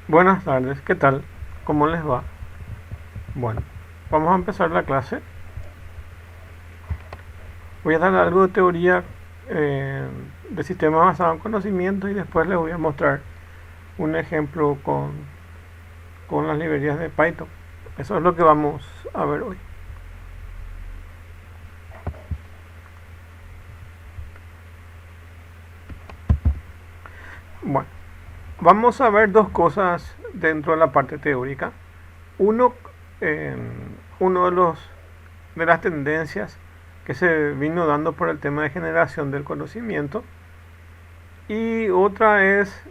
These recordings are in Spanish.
Buenas tardes, ¿qué tal? ¿Cómo les va? Bueno, vamos a empezar la clase. Voy a dar algo de teoría eh, de sistemas basados en conocimiento y después les voy a mostrar un ejemplo con las librerías de Python. Eso es lo que vamos a ver hoy. Bueno, vamos a ver dos cosas dentro de la parte teórica. Uno, eh, uno de las tendencias que se vino dando por el tema de generación del conocimiento. Y otra es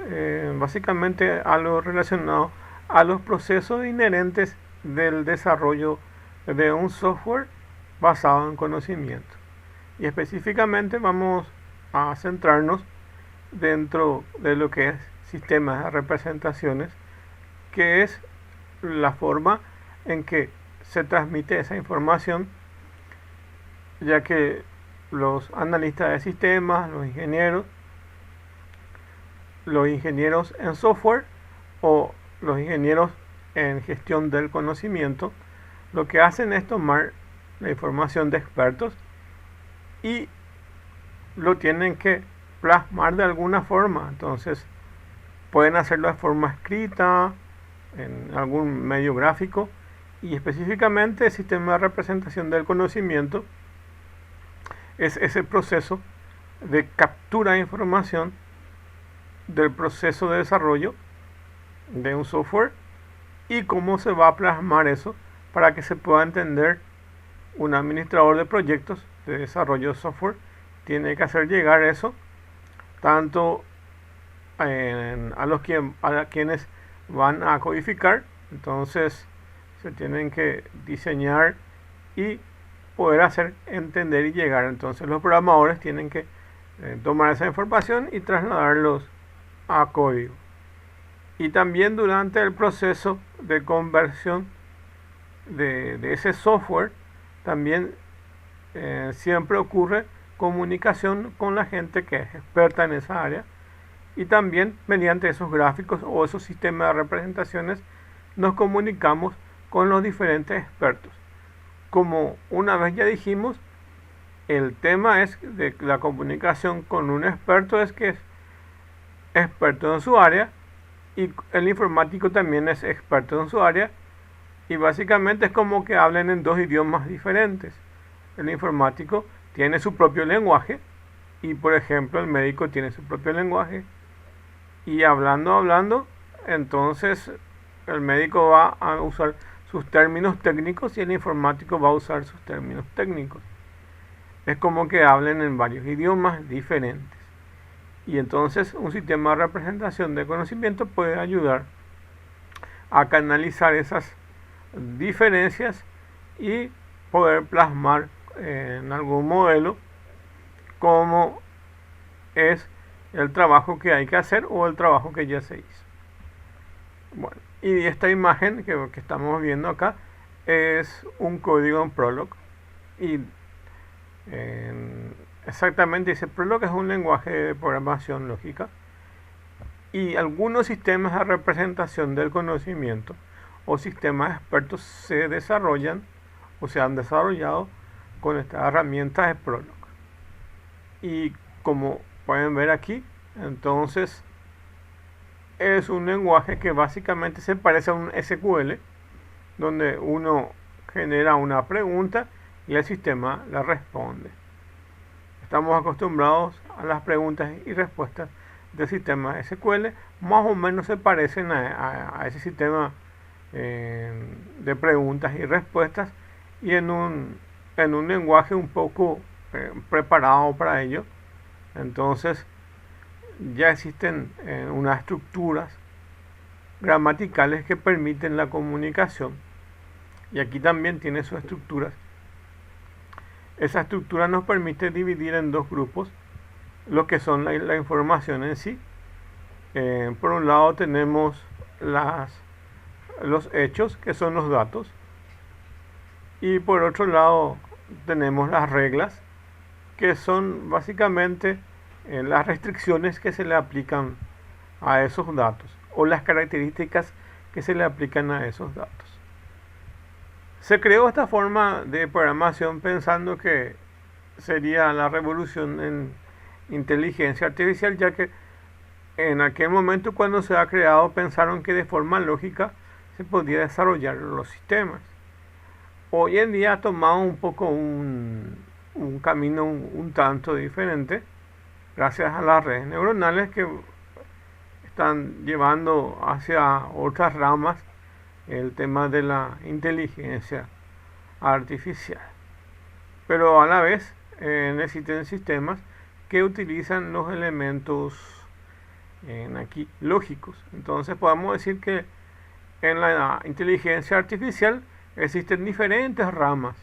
básicamente algo relacionado a los procesos inherentes del desarrollo de un software basado en conocimiento. Y específicamente vamos a centrarnos dentro de lo que es sistemas de representaciones, que es la forma en que se transmite esa información, ya que los analistas de sistemas, los ingenieros en software o los ingenieros en gestión del conocimiento, lo que hacen es tomar la información de expertos y lo tienen que plasmar de alguna forma. Entonces pueden hacerlo de forma escrita, en algún medio gráfico, y específicamente el sistema de representación del conocimiento es ese proceso de captura de información del proceso de desarrollo de un software y cómo se va a plasmar eso para que se pueda entender. Un administrador de proyectos de desarrollo de software tiene que hacer llegar eso tanto a quienes van a codificar. Entonces se tienen que diseñar y poder hacer entender y llegar. Entonces los programadores tienen que tomar esa información y trasladarlos a código. Y también durante el proceso de conversión de ese software, también siempre ocurre comunicación con la gente que es experta en esa área, y también mediante esos gráficos o esos sistemas de representaciones nos comunicamos con los diferentes expertos. Como una vez ya dijimos, el tema es de la comunicación con un experto es que es experto en su área, y el informático también es experto en su área, y básicamente es como que hablen en dos idiomas diferentes. El informático tiene su propio lenguaje y por ejemplo el médico tiene su propio lenguaje, y hablando, entonces el médico va a usar sus términos técnicos y el informático va a usar sus términos técnicos. Es como que hablen en varios idiomas diferentes. Y entonces un sistema de representación de conocimiento puede ayudar a canalizar esas diferencias y poder plasmar en algún modelo cómo es el trabajo que hay que hacer o el trabajo que ya se hizo. Bueno, y esta imagen que estamos viendo acá es un código en Prolog, y exactamente dice Prolog es un lenguaje de programación lógica, y algunos sistemas de representación del conocimiento o sistemas expertos se desarrollan o se han desarrollado con esta herramienta de Prolog. Y como pueden ver aquí, entonces es un lenguaje que básicamente se parece a un SQL, donde uno genera una pregunta y el sistema la responde. Estamos acostumbrados a las preguntas y respuestas del sistema SQL, más o menos se parecen a ese sistema de preguntas y respuestas, y en un lenguaje un poco preparado para ello. Entonces ya existen unas estructuras gramaticales que permiten la comunicación, y aquí también tiene sus estructuras. Esa estructura nos permite dividir en dos grupos lo que son la información en sí. Por un lado tenemos los hechos, que son los datos, y por otro lado tenemos las reglas, que son básicamente las restricciones que se le aplican a esos datos o las características que se le aplican a esos datos. Se creó esta forma de programación pensando que sería la revolución en inteligencia artificial, ya que en aquel momento cuando se ha creado pensaron que de forma lógica se podía desarrollar los sistemas. Hoy en día ha tomado un poco un camino un tanto diferente gracias a las redes neuronales que están llevando hacia otras ramas el tema de la inteligencia artificial. Pero a la vez necesitan sistemas que utilizan los elementos aquí lógicos. Entonces podemos decir que en la inteligencia artificial existen diferentes ramas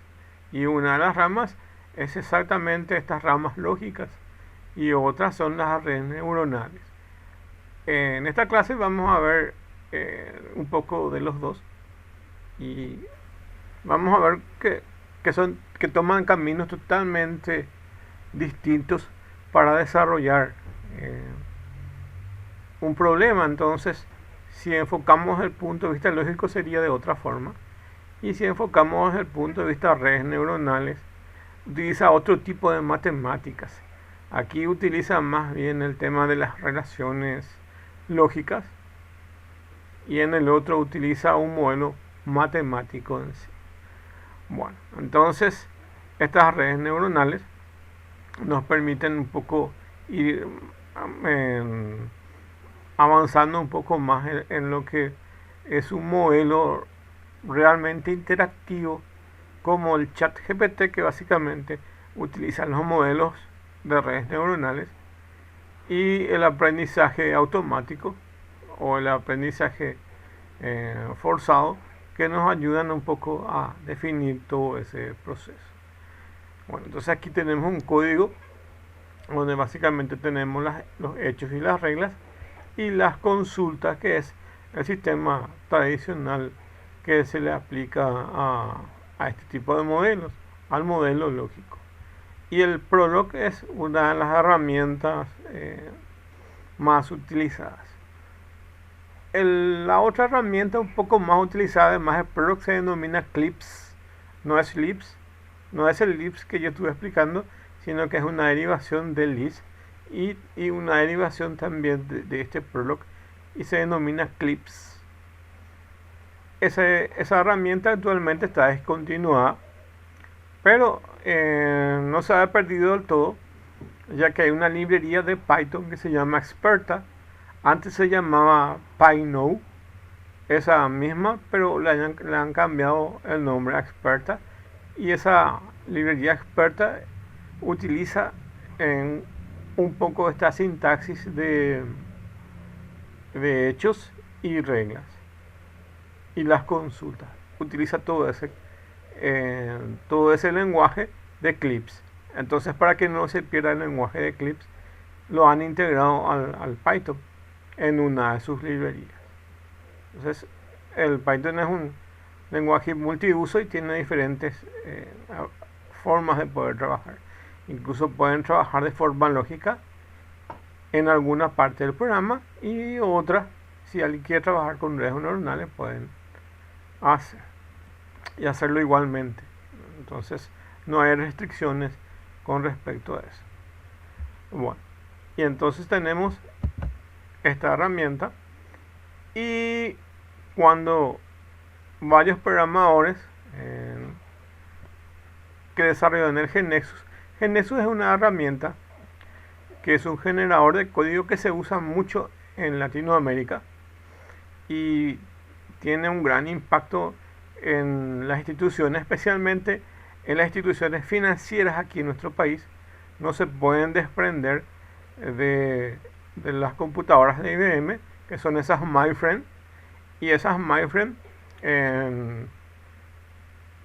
y una de las ramas es exactamente estas ramas lógicas y otras son las redes neuronales. En esta clase vamos a ver un poco de los dos y vamos a ver que toman caminos totalmente distintos para desarrollar un problema. Entonces, si enfocamos el punto de vista lógico sería de otra forma, y si enfocamos el punto de vista redes neuronales utiliza otro tipo de matemáticas. Aquí utiliza más bien el tema de las relaciones lógicas y en el otro utiliza un modelo matemático en sí. Bueno, entonces estas redes neuronales nos permiten un poco ir avanzando un poco más en lo que es un modelo realmente interactivo como el chat GPT, que básicamente utiliza los modelos de redes neuronales y el aprendizaje automático o el aprendizaje forzado, que nos ayudan un poco a definir todo ese proceso. Bueno, entonces aquí tenemos un código donde básicamente tenemos los hechos y las reglas y las consultas, que es el sistema tradicional que se le aplica a este tipo de modelos, al modelo lógico. Y el Prolog es una de las herramientas más utilizadas. La otra herramienta un poco más utilizada, además del Prolog, se denomina Clips. No es Lips, no es el Lips que yo estuve explicando, sino que es una derivación del Lisp y una derivación también de este Prolog, y se denomina Clips. Esa herramienta actualmente está descontinuada, pero no se ha perdido del todo, ya que hay una librería de Python que se llama Experta. Antes se llamaba PyNow, esa misma, pero le han cambiado el nombre a Experta, y esa librería Experta utiliza un poco esta sintaxis de hechos y reglas y las consultas. Utiliza todo ese lenguaje de Clips. Entonces, para que no se pierda el lenguaje de Clips, lo han integrado al Python en una de sus librerías. Entonces, el Python es un lenguaje multiuso y tiene diferentes formas de poder trabajar. Incluso pueden trabajar de forma lógica en alguna parte del programa, y otra, si alguien quiere trabajar con redes neuronales, pueden hacerlo igualmente. Entonces no hay restricciones con respecto a eso. Bueno, y entonces tenemos esta herramienta, y cuando varios programadores que desarrollan el GNexus es una herramienta que es un generador de código que se usa mucho en Latinoamérica y tiene un gran impacto en las instituciones, especialmente en las instituciones financieras aquí en nuestro país. No se pueden desprender de las computadoras de IBM, que son esas MyFriend, y esas MyFriend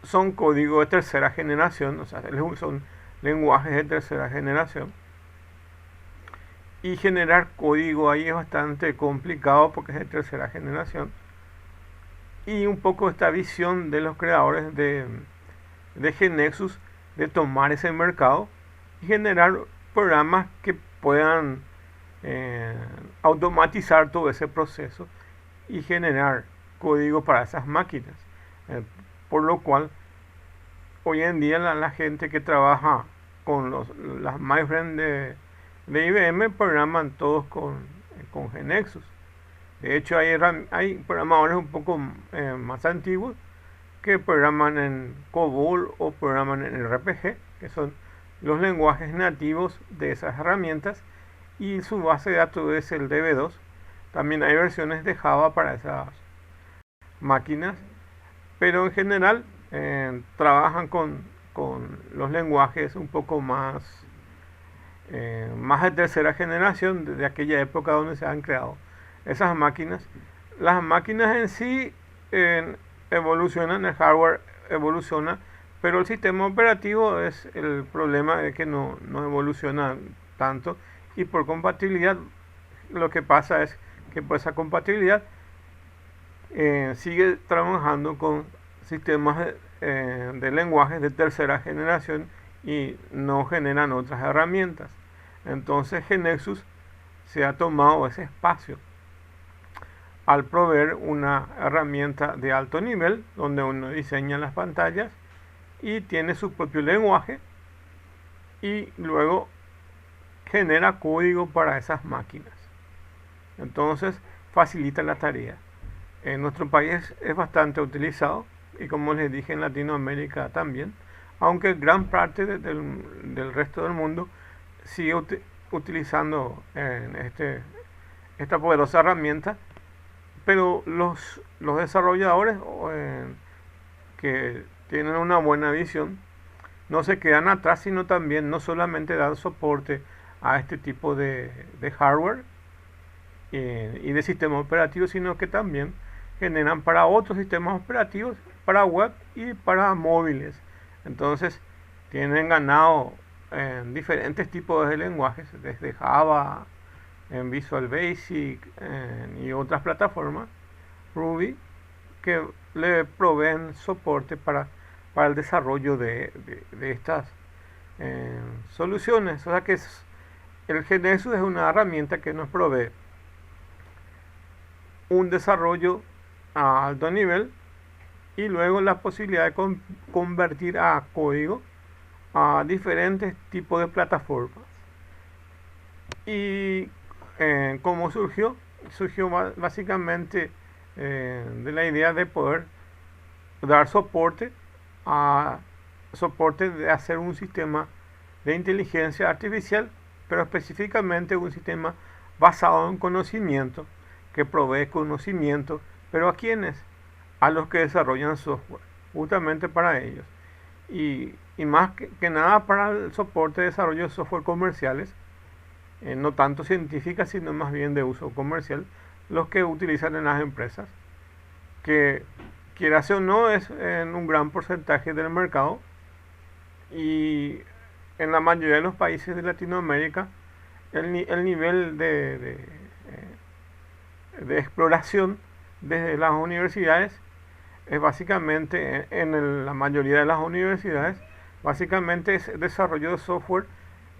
son código de tercera generación, o sea, son lenguajes de tercera generación, y generar código ahí es bastante complicado porque es de tercera generación. Y un poco esta visión de los creadores de GNexus de tomar ese mercado y generar programas que puedan automatizar todo ese proceso y generar código para esas máquinas. Eh, por lo cual, hoy en día la gente que trabaja con las mainframes de IBM programan todos con GNexus. De hecho, hay programadores un poco más antiguos que programan en COBOL o programan en RPG, que son los lenguajes nativos de esas herramientas, y su base de datos es el DB2. También hay versiones de Java para esas máquinas, pero en general trabajan con los lenguajes un poco más de tercera generación, de aquella época donde se han creado esas máquinas. Las máquinas en sí evolucionan, el hardware evoluciona, pero el sistema operativo es el problema, de que no evoluciona tanto, y por compatibilidad lo que pasa es que por esa compatibilidad sigue trabajando con sistemas de lenguajes de tercera generación y no generan otras herramientas. Entonces GNexus se ha tomado ese espacio al proveer una herramienta de alto nivel donde uno diseña las pantallas y tiene su propio lenguaje y luego genera código para esas máquinas. Entonces facilita la tarea. En nuestro país es bastante utilizado y, como les dije, en Latinoamérica también, aunque gran parte del resto del mundo sigue utilizando esta poderosa herramienta, pero los desarrolladores que tienen una buena visión no se quedan atrás, sino también no solamente dan soporte a este tipo de hardware y de sistemas operativos, sino que también generan para otros sistemas operativos, para web y para móviles. Entonces tienen ganado en diferentes tipos de lenguajes, desde Java, en Visual Basic y otras plataformas, Ruby, que le proveen soporte para el desarrollo de estas soluciones. O sea que el GNexus es una herramienta que nos provee un desarrollo a alto nivel y luego la posibilidad de convertir a código a diferentes tipos de plataformas. Y cómo surgió básicamente de la idea de poder dar soporte de hacer un sistema de inteligencia artificial, pero específicamente un sistema basado en conocimiento, que provee conocimiento, pero ¿a quiénes? A los que desarrollan software, justamente para ellos. Y más que nada para el soporte de desarrollo de software comerciales, no tanto científicas, sino más bien de uso comercial, los que utilizan en las empresas, que quieras o no es en un gran porcentaje del mercado, y en la mayoría de los países de Latinoamérica el nivel de exploración desde las universidades es básicamente, la mayoría de las universidades, básicamente es desarrollo de software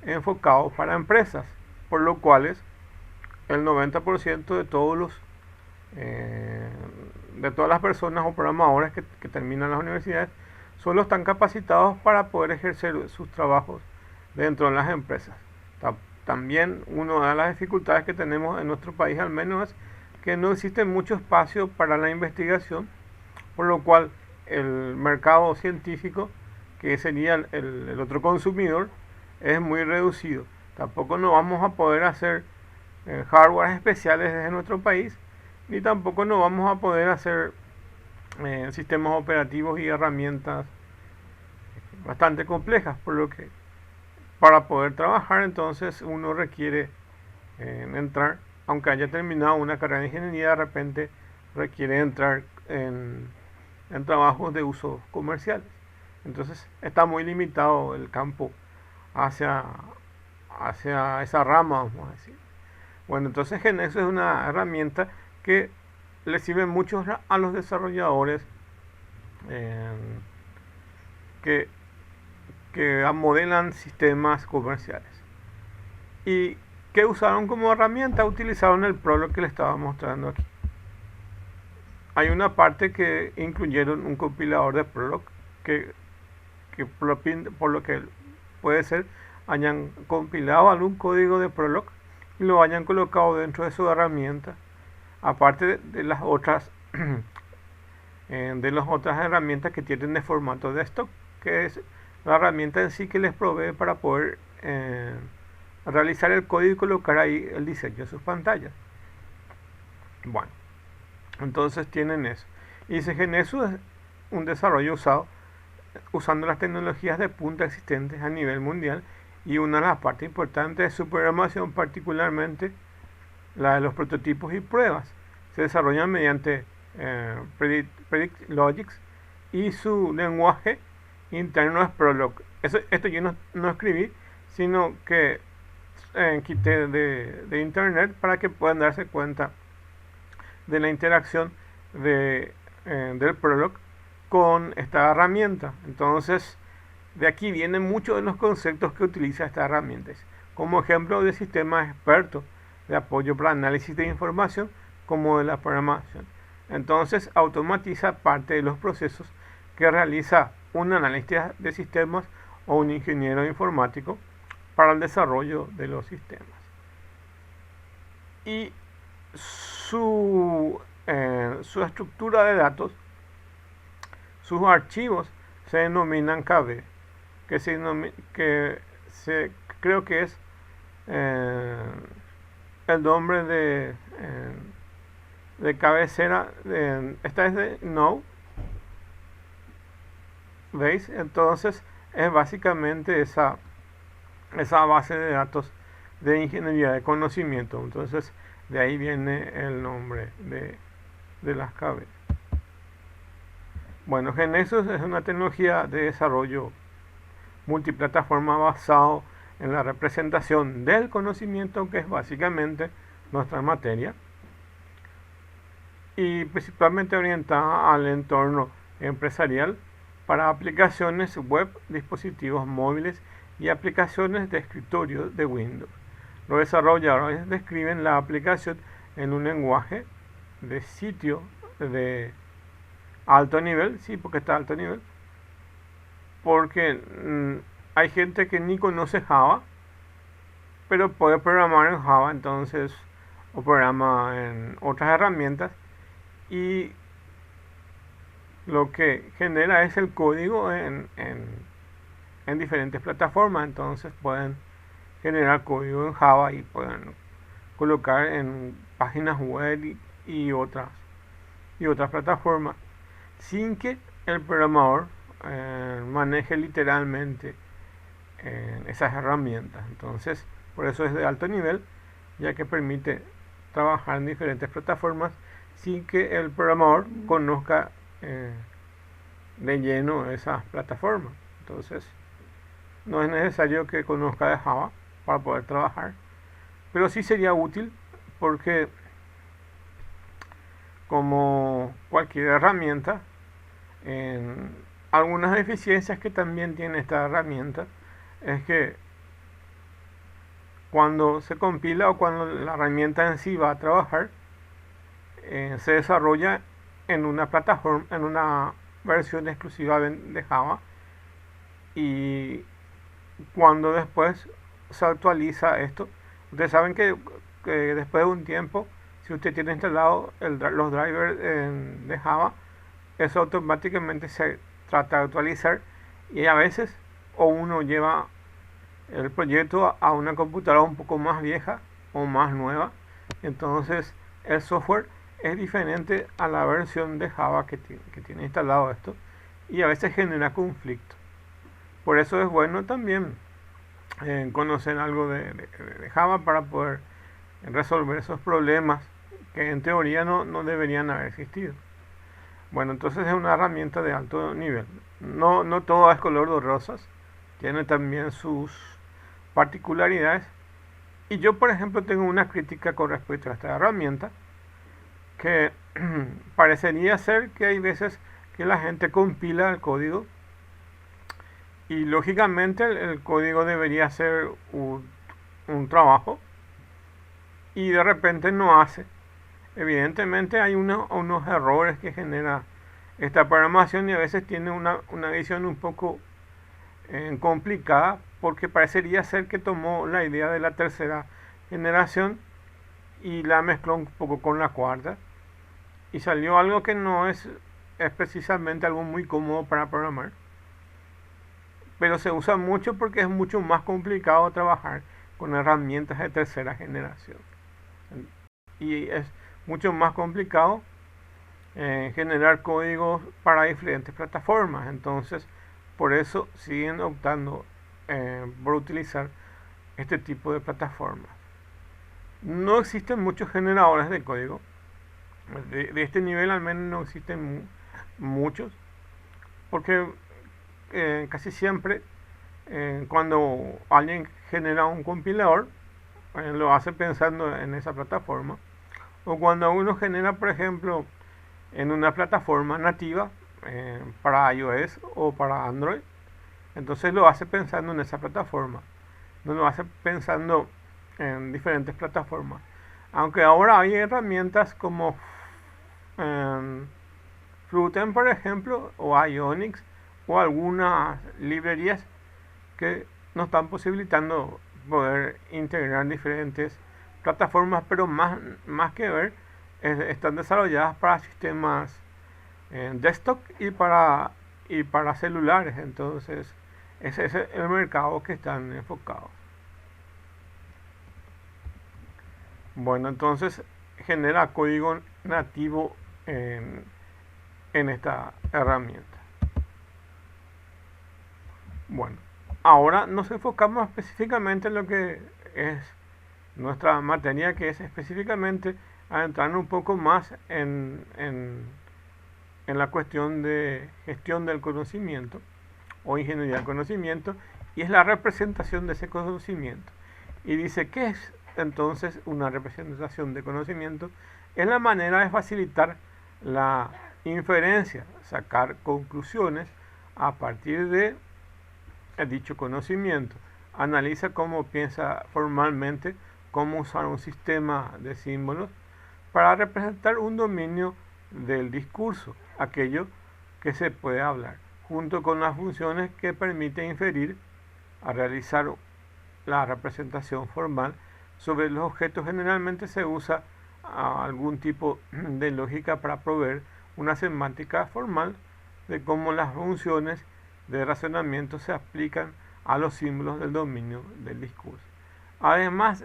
enfocado para empresas, por lo cual el 90% de de todas las personas o programadores que terminan las universidades solo están capacitados para poder ejercer sus trabajos dentro de las empresas. También una de las dificultades que tenemos en nuestro país, al menos, es que no existe mucho espacio para la investigación, por lo cual el mercado científico, que sería el otro consumidor, es muy reducido. Tampoco no vamos a poder hacer hardware especiales desde nuestro país, ni tampoco no vamos a poder hacer sistemas operativos y herramientas bastante complejas, por lo que para poder trabajar entonces uno requiere entrar, aunque haya terminado una carrera de ingeniería, de repente requiere entrar en trabajos de uso comercial. Entonces está muy limitado el campo hacia esa rama, vamos a decir. Bueno, entonces GNexus es una herramienta que le sirve mucho a los desarrolladores que modelan sistemas comerciales. ¿Y que usaron como herramienta? Utilizaron el Prolog que les estaba mostrando aquí. hay una parte que incluyeron un compilador de Prolog que por lo que puede ser hayan compilado algún código de Prolog y lo hayan colocado dentro de su herramienta, aparte de las otras de las otras herramientas que tienen de formato desktop, que es la herramienta en sí que les provee para poder realizar el código y colocar ahí el diseño de sus pantallas. Bueno, entonces tienen eso. Y GNU es un desarrollo usando las tecnologías de punta existentes a nivel mundial, y una de las partes importantes de su programación, particularmente la de los prototipos y pruebas, se desarrollan mediante Predict Logics, y su lenguaje interno es Prolog. Esto yo no escribí, sino que quité de internet para que puedan darse cuenta de la interacción del Prolog con esta herramienta. Entonces, de aquí vienen muchos de los conceptos que utiliza esta herramienta. Como ejemplo de sistema experto de apoyo para análisis de información, como de la programación. Entonces, automatiza parte de los procesos que realiza un analista de sistemas o un ingeniero informático para el desarrollo de los sistemas. Y su estructura de datos, sus archivos se denominan KB, creo que es el nombre de cabecera. Esta es de Node Base. Entonces es básicamente esa base de datos de ingeniería de conocimiento. Entonces de ahí viene el nombre de las KB. Bueno, GNU es una tecnología de desarrollo multiplataforma basado en la representación del conocimiento, que es básicamente nuestra materia, y principalmente orientada al entorno empresarial para aplicaciones web, dispositivos móviles y aplicaciones de escritorio de Windows. Los desarrolladores describen la aplicación en un lenguaje de sitio de alto nivel, sí, porque está a alto nivel, porque hay gente que ni conoce Java, pero puede programar en Java, entonces, o programa en otras herramientas, y lo que genera es el código en diferentes plataformas. Entonces pueden generar código en Java y pueden colocar en páginas web y otras plataformas, sin que el programador maneje literalmente esas herramientas. Entonces, por eso es de alto nivel, ya que permite trabajar en diferentes plataformas sin que el programador conozca de lleno esas plataformas. Entonces, no es necesario que conozca de Java para poder trabajar, pero sí sería útil, porque como cualquier herramienta, algunas deficiencias que también tiene esta herramienta es que cuando se compila o cuando la herramienta en sí va a trabajar, se desarrolla en una plataforma, en una versión exclusiva de Java, y cuando después se actualiza esto, ustedes saben que después de un tiempo, si usted tiene instalado los drivers de Java, eso automáticamente se trata de actualizar, y a veces o uno lleva el proyecto a una computadora un poco más vieja o más nueva, entonces el software es diferente a la versión de Java que tiene instalado esto, y a veces genera conflicto. Por eso es bueno también conocer algo de Java para poder resolver esos problemas que en teoría no deberían haber existido. Bueno, entonces es una herramienta de alto nivel. No todo es color de rosas, tiene también sus particularidades. Y yo, por ejemplo, tengo una crítica con respecto a esta herramienta, que parecería ser que hay veces que la gente compila el código, y lógicamente el código debería ser un trabajo, y de repente no hace. Evidentemente hay unos errores que genera esta programación y a veces tiene una visión un poco complicada porque parecería ser que tomó la idea de la tercera generación y la mezcló un poco con la cuarta y salió algo que no es precisamente algo muy cómodo para programar, pero se usa mucho porque es mucho más complicado trabajar con herramientas de tercera generación y es mucho más complicado generar códigos para diferentes plataformas. Entonces, por eso siguen optando por utilizar este tipo de plataformas. No existen muchos generadores de código. De este nivel al menos no existen muchos. Porque casi siempre cuando alguien genera un compilador, lo hace pensando en esa plataforma. O cuando uno genera, por ejemplo, en una plataforma nativa para iOS o para Android, entonces lo hace pensando en esa plataforma, no lo hace pensando en diferentes plataformas. Aunque ahora hay herramientas como Fruiten, por ejemplo, o Ionix, o algunas librerías que nos están posibilitando poder integrar diferentes plataformas, pero más que ver, están desarrolladas para sistemas desktop y para celulares. Entonces, ese es el mercado que están enfocados. Bueno, entonces genera código nativo en esta herramienta. Bueno, ahora nos enfocamos específicamente en lo que es nuestra materia, que es específicamente a entrar un poco más en la cuestión de gestión del conocimiento o ingeniería del conocimiento, y es la representación de ese conocimiento. Y dice, ¿qué es entonces una representación de conocimiento? Es la manera de facilitar la inferencia, sacar conclusiones a partir de dicho conocimiento. Analiza cómo piensa formalmente, cómo usar un sistema de símbolos para representar un dominio del discurso, aquello que se puede hablar, junto con las funciones que permiten inferir a realizar la representación formal sobre los objetos. Generalmente se usa algún tipo de lógica para proveer una semántica formal de cómo las funciones de razonamiento se aplican a los símbolos del dominio del discurso. Además,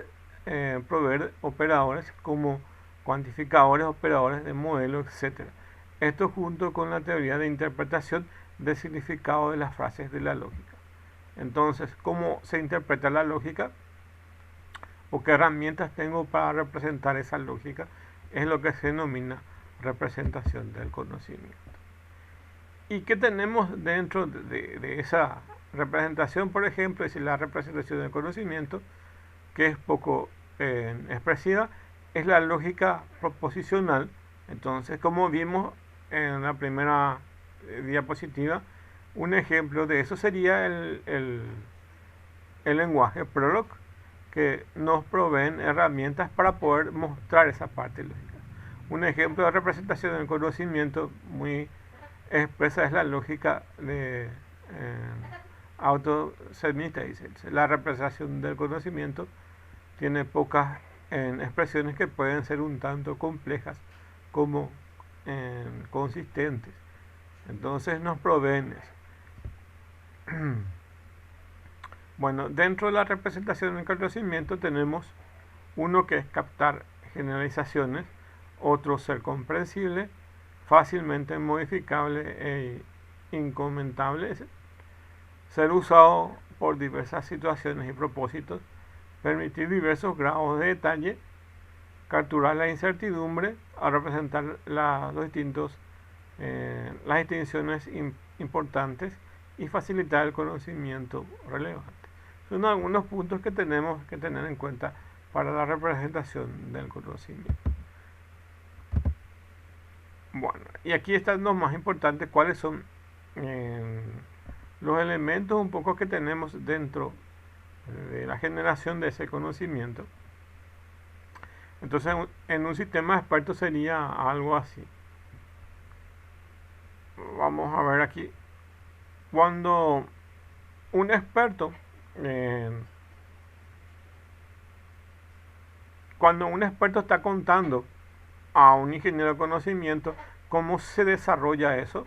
proveer operadores como cuantificadores, operadores de modelo, etc. Esto junto con la teoría de interpretación del significado de las frases de la lógica. Entonces, ¿cómo se interpreta la lógica? ¿O qué herramientas tengo para representar esa lógica? Es lo que se denomina representación del conocimiento. ¿Y qué tenemos dentro de esa representación? Por ejemplo, es la representación del conocimiento, que es poco expresiva, es la lógica proposicional. Entonces, como vimos en la primera diapositiva, un ejemplo de eso sería el lenguaje Prolog, que nos proveen herramientas para poder mostrar esa parte lógica. Un ejemplo de representación del conocimiento muy expresa es la lógica de auto-segmentation. La representación del conocimiento tiene pocas expresiones que pueden ser un tanto complejas como consistentes. Entonces nos proveen eso. Bueno, dentro de la representación del conocimiento tenemos uno que es captar generalizaciones, otro ser comprensible, fácilmente modificable e incomentable, ser usado por diversas situaciones y propósitos, permitir diversos grados de detalle, capturar la incertidumbre al representar las distinciones importantes y facilitar el conocimiento relevante. Son algunos puntos que tenemos que tener en cuenta para la representación del conocimiento. Bueno, y aquí están los más importantes, cuáles son los elementos un poco que tenemos dentro de la generación de ese conocimiento. Entonces, en un sistema experto sería algo así. Vamos a ver aquí. Cuando un experto, eh, cuando un experto está contando a un ingeniero de conocimiento cómo se desarrolla eso,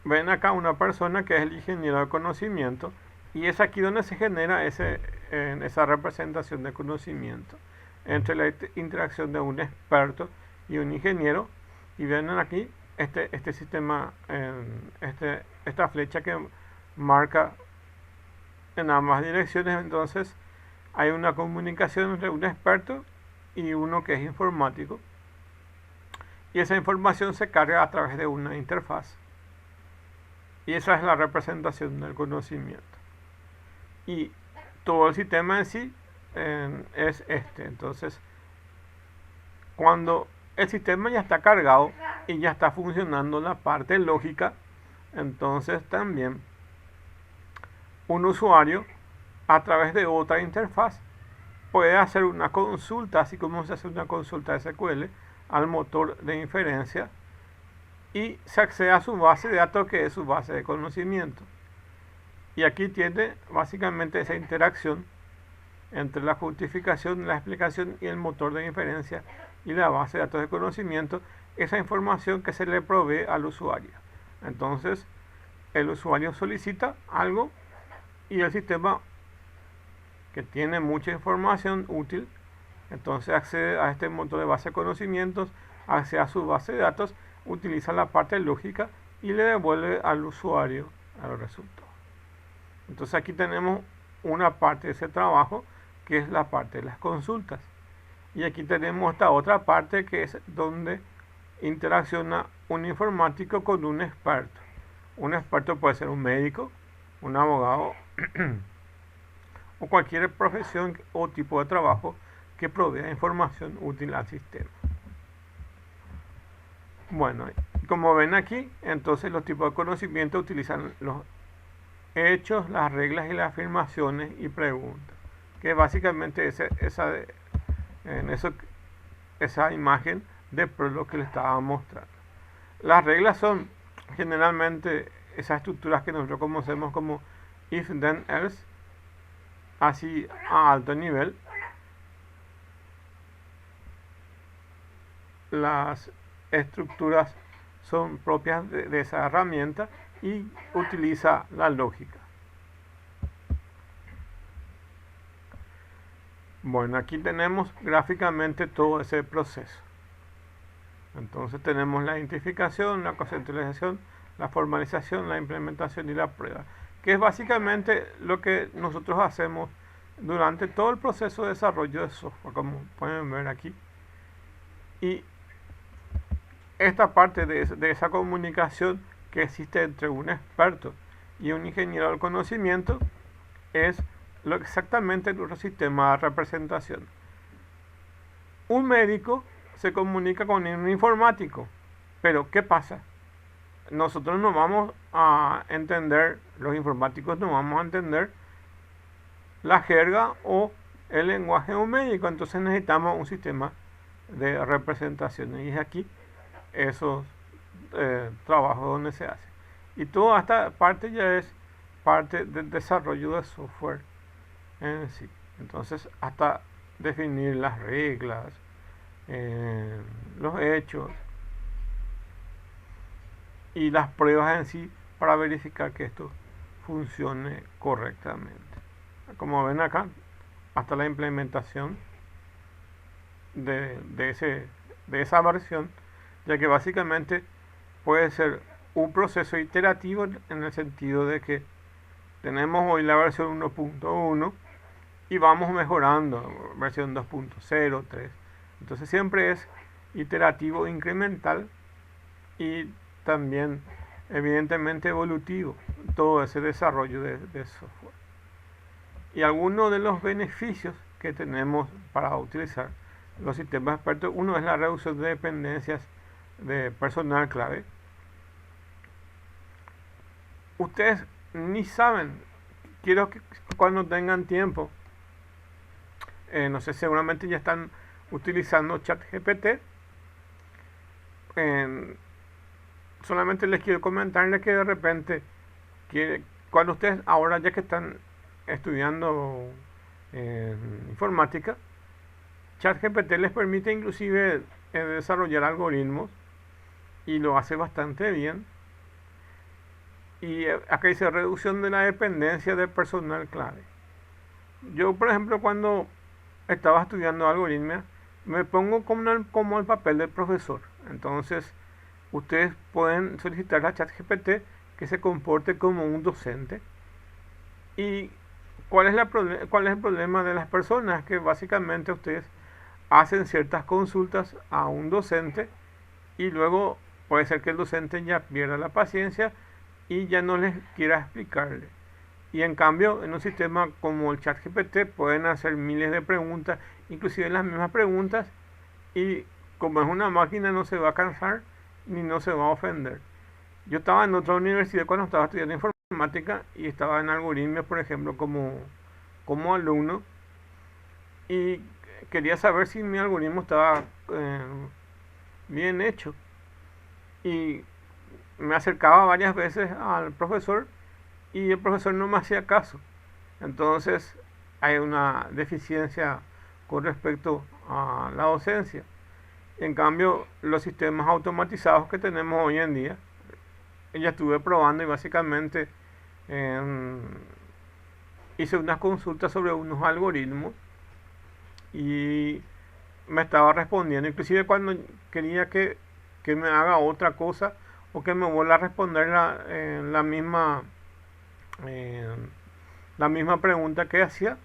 ven acá una persona que es el ingeniero de conocimiento y es aquí donde se genera esa representación de conocimiento entre la interacción de un experto y un ingeniero. Y ven aquí este sistema, esta flecha que marca en ambas direcciones. Entonces hay una comunicación entre un experto y uno que es informático, y esa información se carga a través de una interfaz, y esa es la representación del conocimiento. Y todo el sistema en sí es este. Entonces, cuando el sistema ya está cargado y ya está funcionando la parte lógica, entonces también un usuario a través de otra interfaz puede hacer una consulta, así como se hace una consulta SQL al motor de inferencia, y se accede a su base de datos, que es su base de conocimiento. Y aquí tiene básicamente esa interacción entre la justificación, la explicación y el motor de inferencia y la base de datos de conocimiento, esa información que se le provee al usuario. Entonces, el usuario solicita algo y el sistema, que tiene mucha información útil, entonces accede a este motor de base de conocimientos, accede a su base de datos, utiliza la parte lógica y le devuelve al usuario el resultado. Entonces aquí tenemos una parte de ese trabajo, que es la parte de las consultas. Y aquí tenemos esta otra parte, que es donde interacciona un informático con un experto. Un experto puede ser un médico, un abogado o cualquier profesión o tipo de trabajo que provea información útil al sistema. Bueno, como ven aquí, entonces los tipos de conocimiento utilizan los hechos, las reglas y las afirmaciones y preguntas, que básicamente esa imagen de lo que le estaba mostrando. Las reglas son generalmente esas estructuras que nosotros conocemos como if, then, else, así a alto nivel. Las estructuras son propias de esa herramienta y utiliza la lógica. Bueno, aquí tenemos gráficamente todo ese proceso. Entonces tenemos la identificación, la conceptualización, la formalización, la implementación y la prueba, que es básicamente lo que nosotros hacemos durante todo el proceso de desarrollo de software, como pueden ver aquí. Y esta parte de esa comunicación que existe entre un experto y un ingeniero del conocimiento es exactamente nuestro sistema de representación. Un médico se comunica con un informático, pero ¿qué pasa? Nosotros no vamos a entender, los informáticos no vamos a entender la jerga o el lenguaje de un médico, entonces necesitamos un sistema de representación, y es aquí esos trabajos donde se hace. Y toda esta parte ya es parte del desarrollo de software en sí. Entonces, hasta definir las reglas, los hechos y las pruebas en sí para verificar que esto funcione correctamente. Como ven acá, hasta la implementación de esa versión, ya que básicamente puede ser un proceso iterativo en el sentido de que tenemos hoy la versión 1.1 y vamos mejorando, versión 2.0, 3. Entonces siempre es iterativo, incremental y también evidentemente evolutivo todo ese desarrollo de software. Y algunos de los beneficios que tenemos para utilizar los sistemas expertos, uno es la reducción de dependencias de personal clave. Ustedes ni saben, quiero que cuando tengan tiempo no sé, seguramente ya están utilizando ChatGPT. En- Solamente les quiero comentarles que de repente, que cuando ustedes ahora ya que están estudiando informática, ChatGPT les permite inclusive desarrollar algoritmos y lo hace bastante bien. Y acá dice reducción de la dependencia del personal clave. Yo, por ejemplo, cuando estaba estudiando algoritmia, me pongo como el papel del profesor. Entonces, ustedes pueden solicitar a ChatGPT que se comporte como un docente. ¿Y cuál es el problema de las personas? Que básicamente ustedes hacen ciertas consultas a un docente y luego puede ser que el docente ya pierda la paciencia y ya no les quiera explicarle. Y en cambio, en un sistema como el ChatGPT pueden hacer miles de preguntas, inclusive las mismas preguntas, y como es una máquina no se va a cansar ni no se va a ofender. Yo estaba en otra universidad cuando estaba estudiando informática y estaba en algoritmia, por ejemplo, como alumno, y quería saber si mi algoritmo estaba bien hecho. Y me acercaba varias veces al profesor y el profesor no me hacía caso. Entonces hay una deficiencia con respecto a la docencia. En cambio, los sistemas automatizados que tenemos hoy en día, ya estuve probando y básicamente eh, hice unas consultas sobre unos algoritmos y me estaba respondiendo, inclusive cuando quería que me haga otra cosa o que me vuelva a responder eh, la misma pregunta que hacía.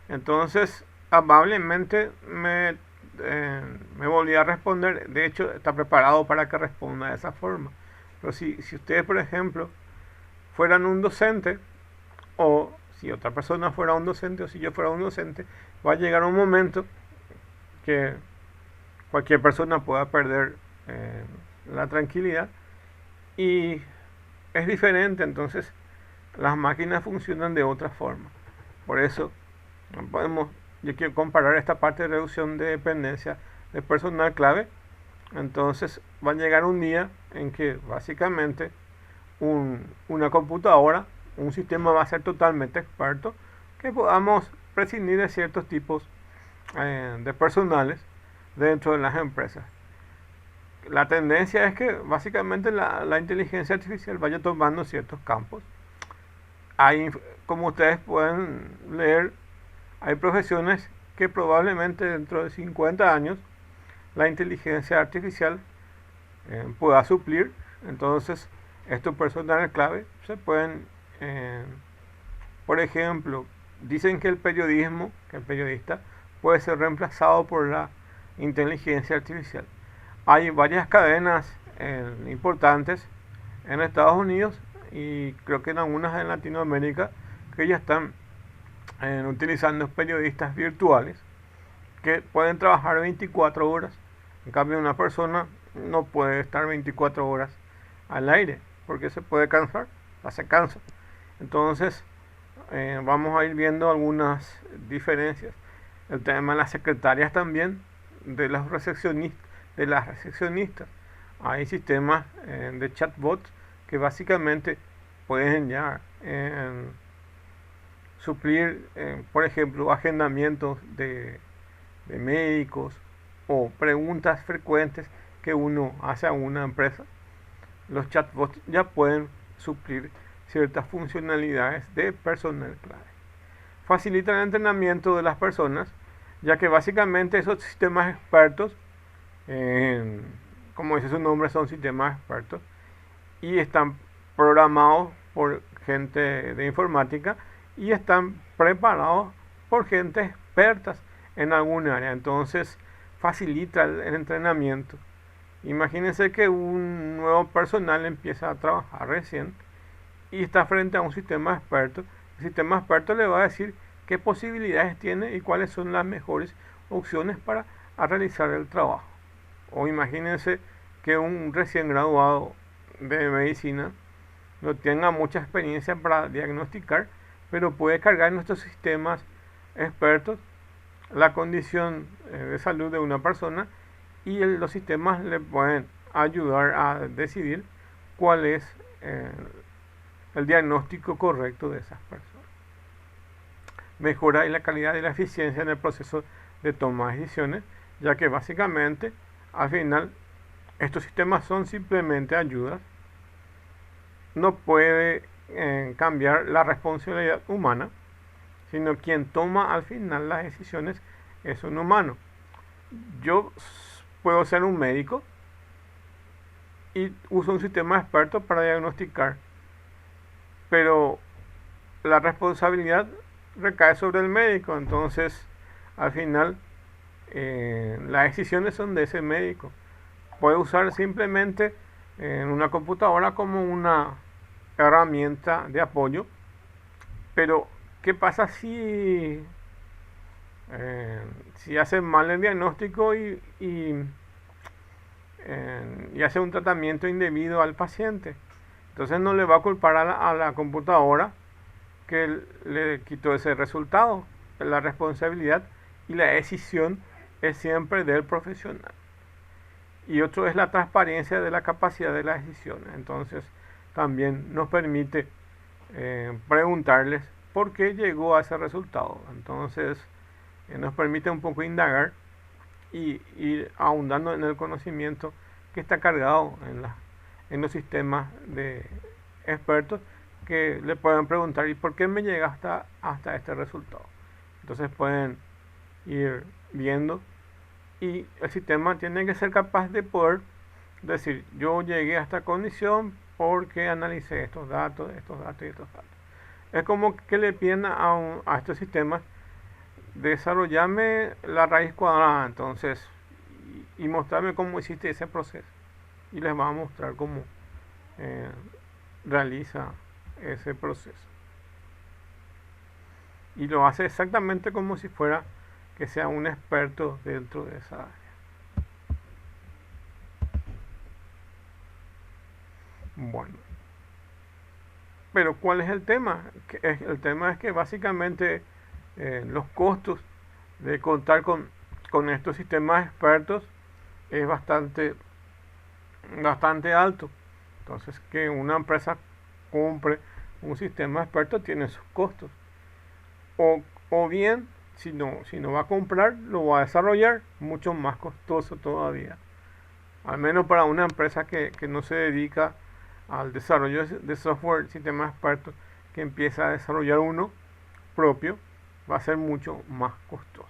Entonces, amablemente me volví a responder. De hecho, está preparado para que responda de esa forma. Pero si ustedes, por ejemplo, fueran un docente, o si otra persona fuera un docente, o si yo fuera un docente, va a llegar un momento que cualquier persona pueda perder eh, la tranquilidad. Y es diferente, entonces las máquinas funcionan de otra forma. Por eso no podemos, yo quiero comparar esta parte de reducción de dependencia de personal clave. Entonces va a llegar un día en que básicamente una computadora, un sistema va a ser totalmente experto, que podamos prescindir de ciertos tipos de personales dentro de las empresas. La tendencia es que básicamente la inteligencia artificial vaya tomando ciertos campos. Hay, como ustedes pueden leer, hay profesiones que probablemente dentro de 50 años la inteligencia artificial pueda suplir. Entonces, estos personales clave se pueden, eh, por ejemplo, dicen que el periodista puede ser reemplazado por la inteligencia artificial. Hay varias cadenas importantes en Estados Unidos y creo que en algunas en Latinoamérica que ya están utilizando periodistas virtuales que pueden trabajar 24 horas. En cambio, una persona no puede estar 24 horas al aire porque se puede cansar, se cansa. Entonces, vamos a ir viendo algunas diferencias. El tema de las secretarias también, de las recepcionistas. Hay sistemas de chatbots que básicamente pueden ya suplir, por ejemplo, agendamientos de médicos o preguntas frecuentes que uno hace a una empresa. Los chatbots ya pueden suplir ciertas funcionalidades de personal clave. Facilita el entrenamiento de las personas, ya que básicamente esos sistemas expertos, eh, como dice su nombre, son sistemas expertos y están programados por gente de informática y están preparados por gente experta en algún área. Entonces facilita el entrenamiento. Imagínense que un nuevo personal empieza a trabajar recién y está frente a un sistema experto. El sistema experto le va a decir qué posibilidades tiene y cuáles son las mejores opciones para realizar el trabajo. O imagínense que un recién graduado de medicina no tenga mucha experiencia para diagnosticar, pero puede cargar nuestros sistemas expertos la condición de salud de una persona y los sistemas le pueden ayudar a decidir cuál es el diagnóstico correcto de esas personas. Mejora la calidad y la eficiencia en el proceso de toma de decisiones, ya que básicamente al final estos sistemas son simplemente ayudas. No puede cambiar la responsabilidad humana, sino quien toma al final las decisiones es un humano. Yo puedo ser un médico y uso un sistema experto para diagnosticar, pero la responsabilidad recae sobre el médico, entonces al final las decisiones son de ese médico. Puede usar simplemente en una computadora como una herramienta de apoyo, pero ¿qué pasa si hace mal el diagnóstico y hace un tratamiento indebido al paciente? Entonces no le va a culpar a la computadora que le quitó ese resultado. La responsabilidad y la decisión es siempre del profesional. Y otro es la transparencia de la capacidad de las decisiones. Entonces también nos permite preguntarles por qué llegó a ese resultado. Entonces nos permite un poco indagar y ir ahondando en el conocimiento que está cargado en los sistemas de expertos, que le pueden preguntar ¿y por qué me llega hasta este resultado? Entonces pueden ir viendo y el sistema tiene que ser capaz de poder decir yo llegué a esta condición porque analicé estos datos y estos datos. Es como que le piden a estos sistemas desarrollarme la raíz cuadrada, entonces, y mostrarme cómo hiciste ese proceso. Y les va a mostrar cómo eh, realiza ese proceso. Y lo hace exactamente como si fuera que sea un experto dentro de esa área. Bueno, pero ¿cuál es el tema? El tema es que básicamente los costos de contar con estos sistemas expertos es bastante alto. Entonces, que una empresa compre un sistema experto tiene sus costos. O bien, si no va a comprar, lo va a desarrollar, mucho más costoso todavía. Al menos para una empresa que no se dedica al desarrollo de software, sistemas expertos, que empieza a desarrollar uno propio, va a ser mucho más costoso.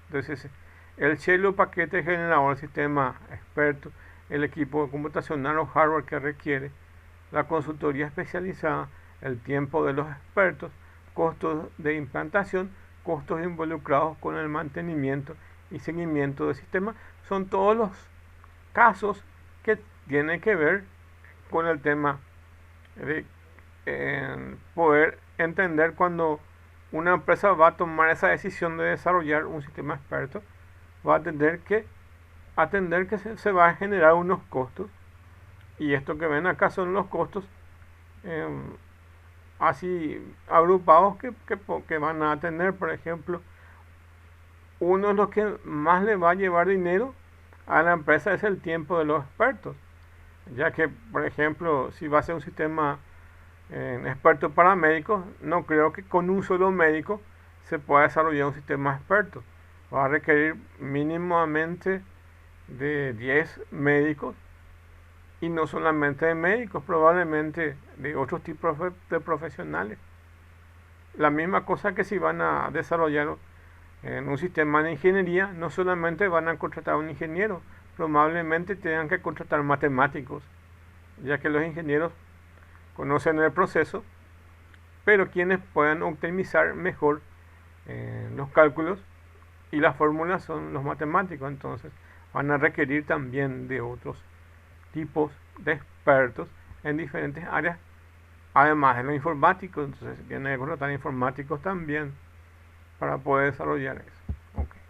Entonces, el shell paquete generador, el sistema experto, el equipo computacional o hardware que requiere, la consultoría especializada, el tiempo de los expertos, costos de implantación, costos involucrados con el mantenimiento y seguimiento del sistema, son todos los casos que tienen que ver con el tema de poder entender cuando una empresa va a tomar esa decisión de desarrollar un sistema experto, va a tener que atender que se va a generar unos costos, y esto que ven acá son los costos así agrupados que van a tener. Por ejemplo, uno de los que más le va a llevar dinero a la empresa es el tiempo de los expertos, ya que, por ejemplo, si va a ser un sistema experto para médicos, no creo que con un solo médico se pueda desarrollar un sistema experto. Va a requerir mínimamente de 10 médicos, y no solamente de médicos, probablemente de otros tipos de profesionales. La misma cosa que si van a desarrollar en un sistema de ingeniería, no solamente van a contratar a un ingeniero, probablemente tengan que contratar matemáticos, ya que los ingenieros conocen el proceso, pero quienes puedan optimizar mejor los cálculos y las fórmulas son los matemáticos. Entonces van a requerir también de otros tipos de expertos en diferentes áreas, además de los informáticos. Entonces tienen que contratar informáticos también para poder desarrollar eso. Okay.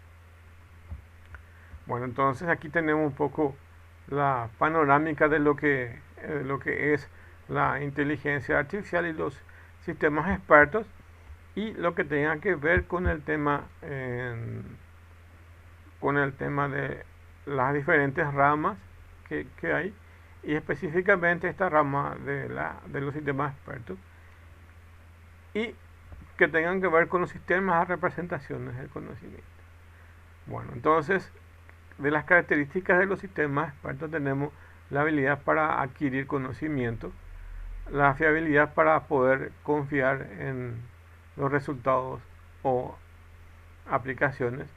Bueno, entonces aquí tenemos un poco la panorámica de lo que es la inteligencia artificial y los sistemas expertos, y lo que tenga que ver con el tema de las diferentes ramas que hay, y específicamente esta rama de los sistemas expertos, y que tengan que ver con los sistemas de representaciones del conocimiento. Bueno, entonces, de las características de los sistemas expertos tenemos la habilidad para adquirir conocimiento, la fiabilidad para poder confiar en los resultados o aplicaciones,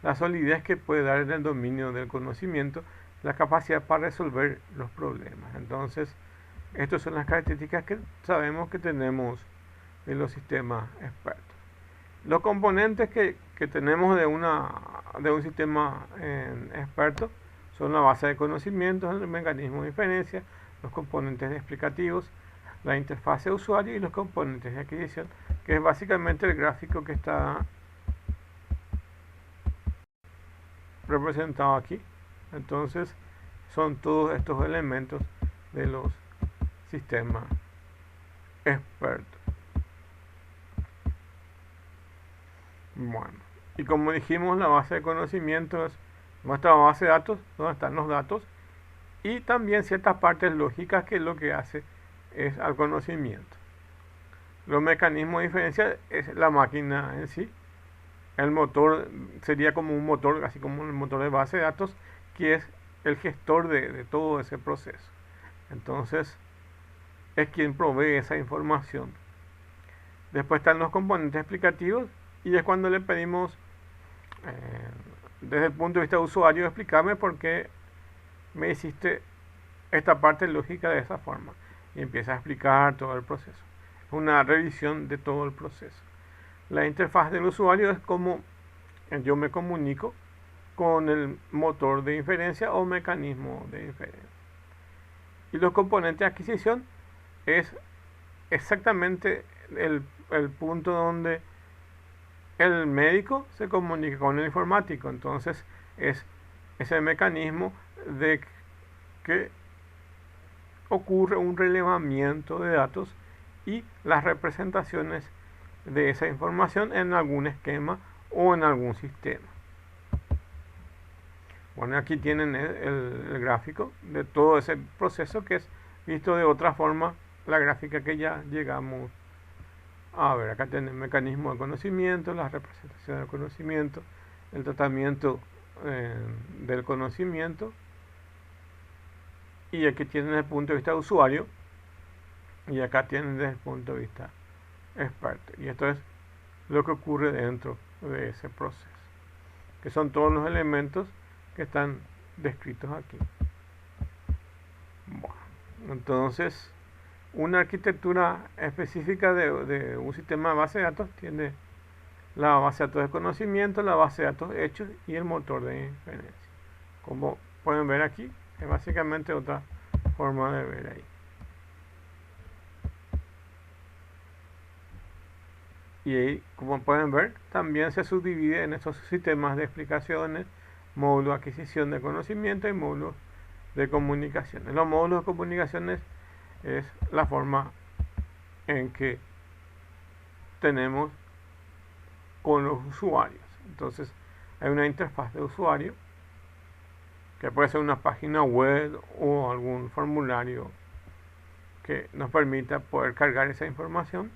la solidez que puede dar en el dominio del conocimiento, la capacidad para resolver los problemas. Entonces, estas son las características que sabemos que tenemos de los sistemas expertos. Los componentes que tenemos de un sistema experto son la base de conocimientos, el mecanismo de inferencia, los componentes explicativos, la interfaz de usuario y los componentes de adquisición, que es básicamente el gráfico que está representado aquí. Entonces, son todos estos elementos de los sistemas expertos. Bueno, y como dijimos, la base de conocimientos es nuestra base de datos, donde están los datos, y también ciertas partes lógicas que lo que hace es al conocimiento. Los mecanismos de diferencia es la máquina en sí. El motor sería como un motor, así como el motor de base de datos, que es el gestor de todo ese proceso. Entonces, es quien provee esa información. Después están los componentes explicativos, y es cuando le pedimos, desde el punto de vista de usuario, explicarme por qué me hiciste esta parte lógica de esa forma. Y empieza a explicar todo el proceso. Es una revisión de todo el proceso. La interfaz del usuario es como yo me comunico con el motor de inferencia o mecanismo de inferencia. Y los componentes de adquisición es exactamente el punto donde el médico se comunica con el informático. Entonces es ese mecanismo de que ocurre un relevamiento de datos y las representaciones de esa información en algún esquema o en algún sistema. Bueno, aquí tienen el gráfico de todo ese proceso, que es visto de otra forma la gráfica que ya llegamos a ver. Acá tienen el mecanismo de conocimiento, la representación del conocimiento, el tratamiento del conocimiento, y aquí tienen desde el punto de vista de usuario, y acá tienen desde el punto de vista experto. Y esto es lo que ocurre dentro de ese proceso, que son todos los elementos que están descritos aquí. Bueno, entonces, una arquitectura específica de un sistema de base de datos tiene la base de datos de conocimiento, la base de datos hechos y el motor de inferencia. Como pueden ver aquí, es básicamente otra forma de ver ahí. Y ahí, como pueden ver, también se subdivide en estos sistemas de explicaciones, módulos de adquisición de conocimiento y módulos de comunicaciones. Los módulos de comunicaciones es la forma en que tenemos con los usuarios. Entonces, hay una interfaz de usuario, que puede ser una página web o algún formulario que nos permita poder cargar esa información,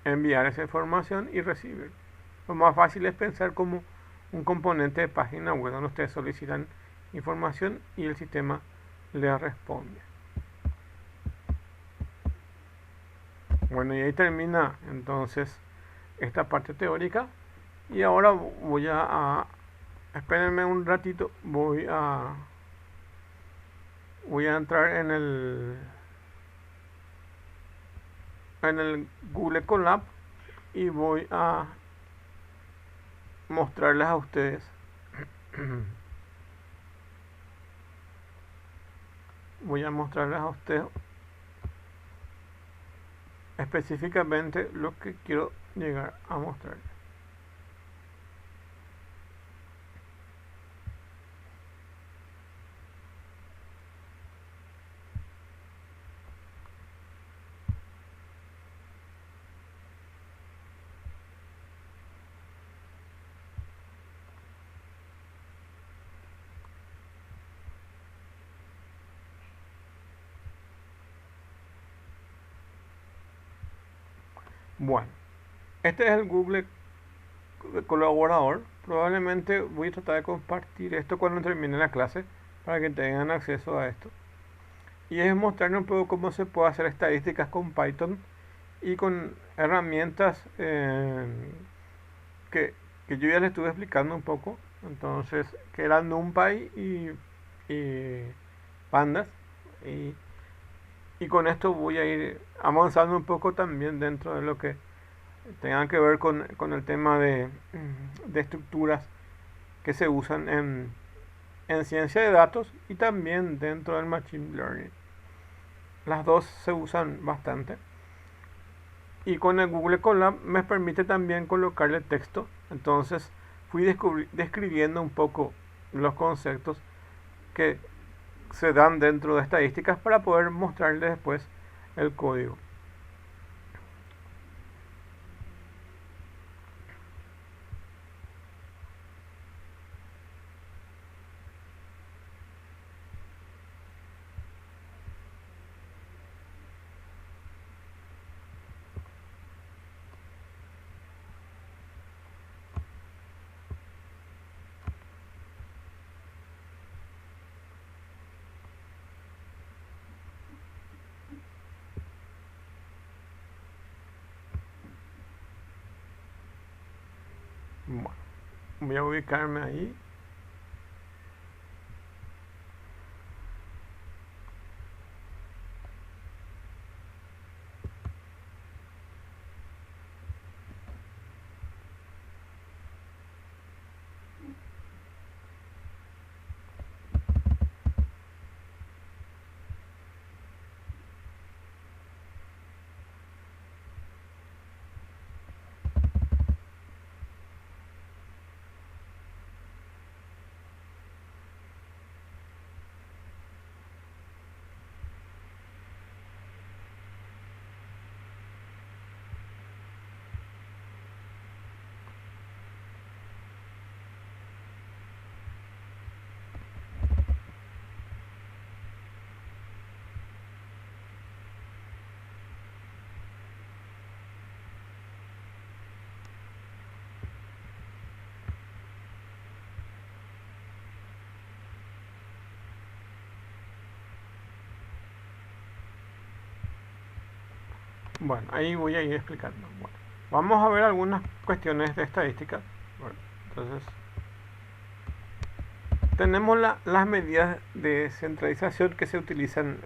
enviar esa información y recibir. Lo más fácil es pensar como un componente de página web donde ustedes solicitan información y el sistema les responde. Bueno, y ahí termina entonces esta parte teórica, y ahora voy espérenme un ratito, voy a entrar en el Google Colab y voy a mostrarles a ustedes específicamente lo que quiero llegar a mostrarles. Bueno, este es el Google colaborador. Probablemente voy a tratar de compartir esto cuando termine la clase para que tengan acceso a esto. Y es mostrarles un poco cómo se puede hacer estadísticas con Python y con herramientas que, que yo ya les estuve explicando un poco. Entonces, que eran NumPy y Pandas. Y, y con esto voy a ir avanzando un poco también dentro de lo que tengan que ver con el tema de estructuras que se usan en ciencia de datos y también dentro del Machine Learning. Las dos se usan bastante. Y con el Google Colab me permite también colocarle texto. Entonces fui describiendo un poco los conceptos que se dan dentro de estadísticas para poder mostrarles después el código. Bueno, voy a ubicarme ahí. Bueno, ahí voy a ir explicando. Bueno, vamos a ver algunas cuestiones de estadística. Bueno, entonces, tenemos las medidas de centralización que se utilizan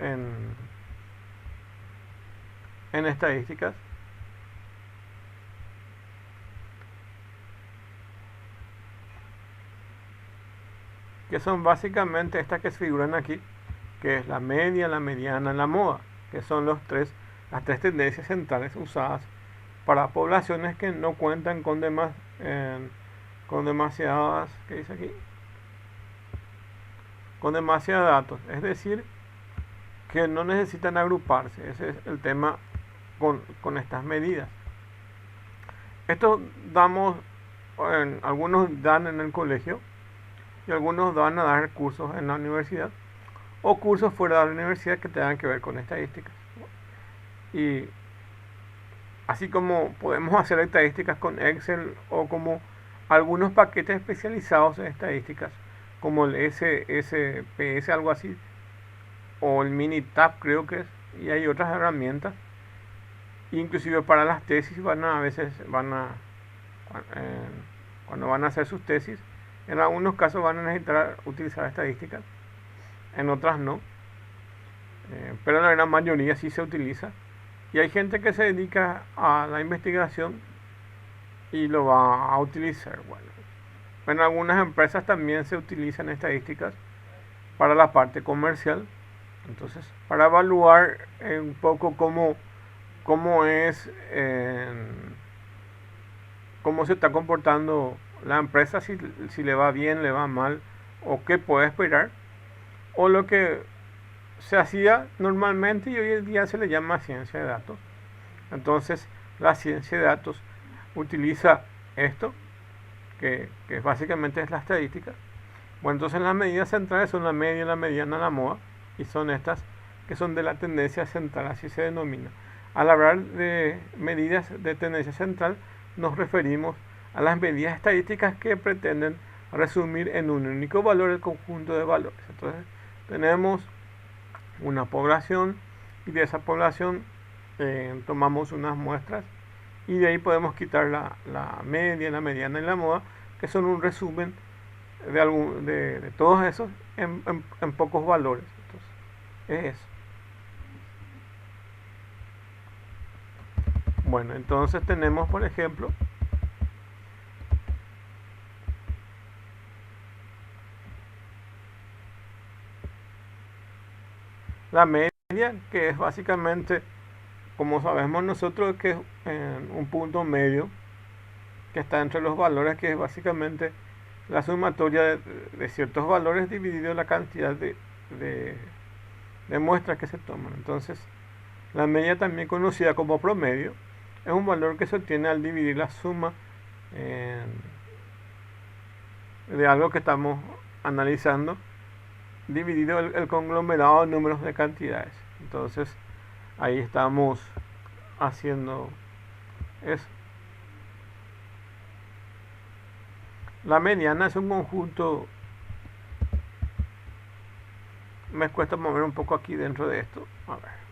en estadísticas. Que son básicamente estas que figuran aquí, que es la media, la mediana, la moda, que son las tres tendencias centrales usadas para poblaciones que no cuentan con demasiadas, ¿qué dice aquí? Con demasiados datos, es decir, que no necesitan agruparse. Ese es el tema con estas medidas. Esto algunos dan en el colegio y algunos van a dar cursos en la universidad o cursos fuera de la universidad que tengan que ver con estadísticas. Y así como podemos hacer estadísticas con Excel o como algunos paquetes especializados en estadísticas, como el SPSS, algo así, o el Minitab creo que es, y hay otras herramientas. Inclusive para las tesis a veces cuando van a hacer sus tesis, en algunos casos van a necesitar utilizar estadísticas, en otras no, pero en la gran mayoría sí se utiliza. Y hay gente que se dedica a la investigación y lo va a utilizar. Bueno, en algunas empresas también se utilizan estadísticas para la parte comercial. Entonces, para evaluar un poco cómo se está comportando la empresa, si le va bien, le va mal, o qué puede esperar, o lo que se hacía normalmente y hoy en día se le llama ciencia de datos. Entonces, la ciencia de datos utiliza esto, que básicamente es la estadística. Bueno, entonces las medidas centrales son la media, la mediana, la moda, y son estas que son de la tendencia central, así se denomina. Al hablar de medidas de tendencia central, nos referimos a las medidas estadísticas que pretenden resumir en un único valor el conjunto de valores. Entonces, tenemos una población y de esa población tomamos unas muestras y de ahí podemos quitar la media, la mediana y la moda, que son un resumen de todos esos en pocos valores. Entonces, es eso. Bueno, entonces tenemos, por ejemplo, la media, que es básicamente, como sabemos nosotros, que es un punto medio que está entre los valores, que es básicamente la sumatoria de ciertos valores dividido la cantidad de muestras que se toman. Entonces, la media, también conocida como promedio, es un valor que se obtiene al dividir la suma de algo que estamos analizando, dividido el conglomerado de números de cantidades. Entonces, ahí estamos haciendo eso. La mediana es un conjunto. Me cuesta mover un poco aquí dentro de esto. A ver.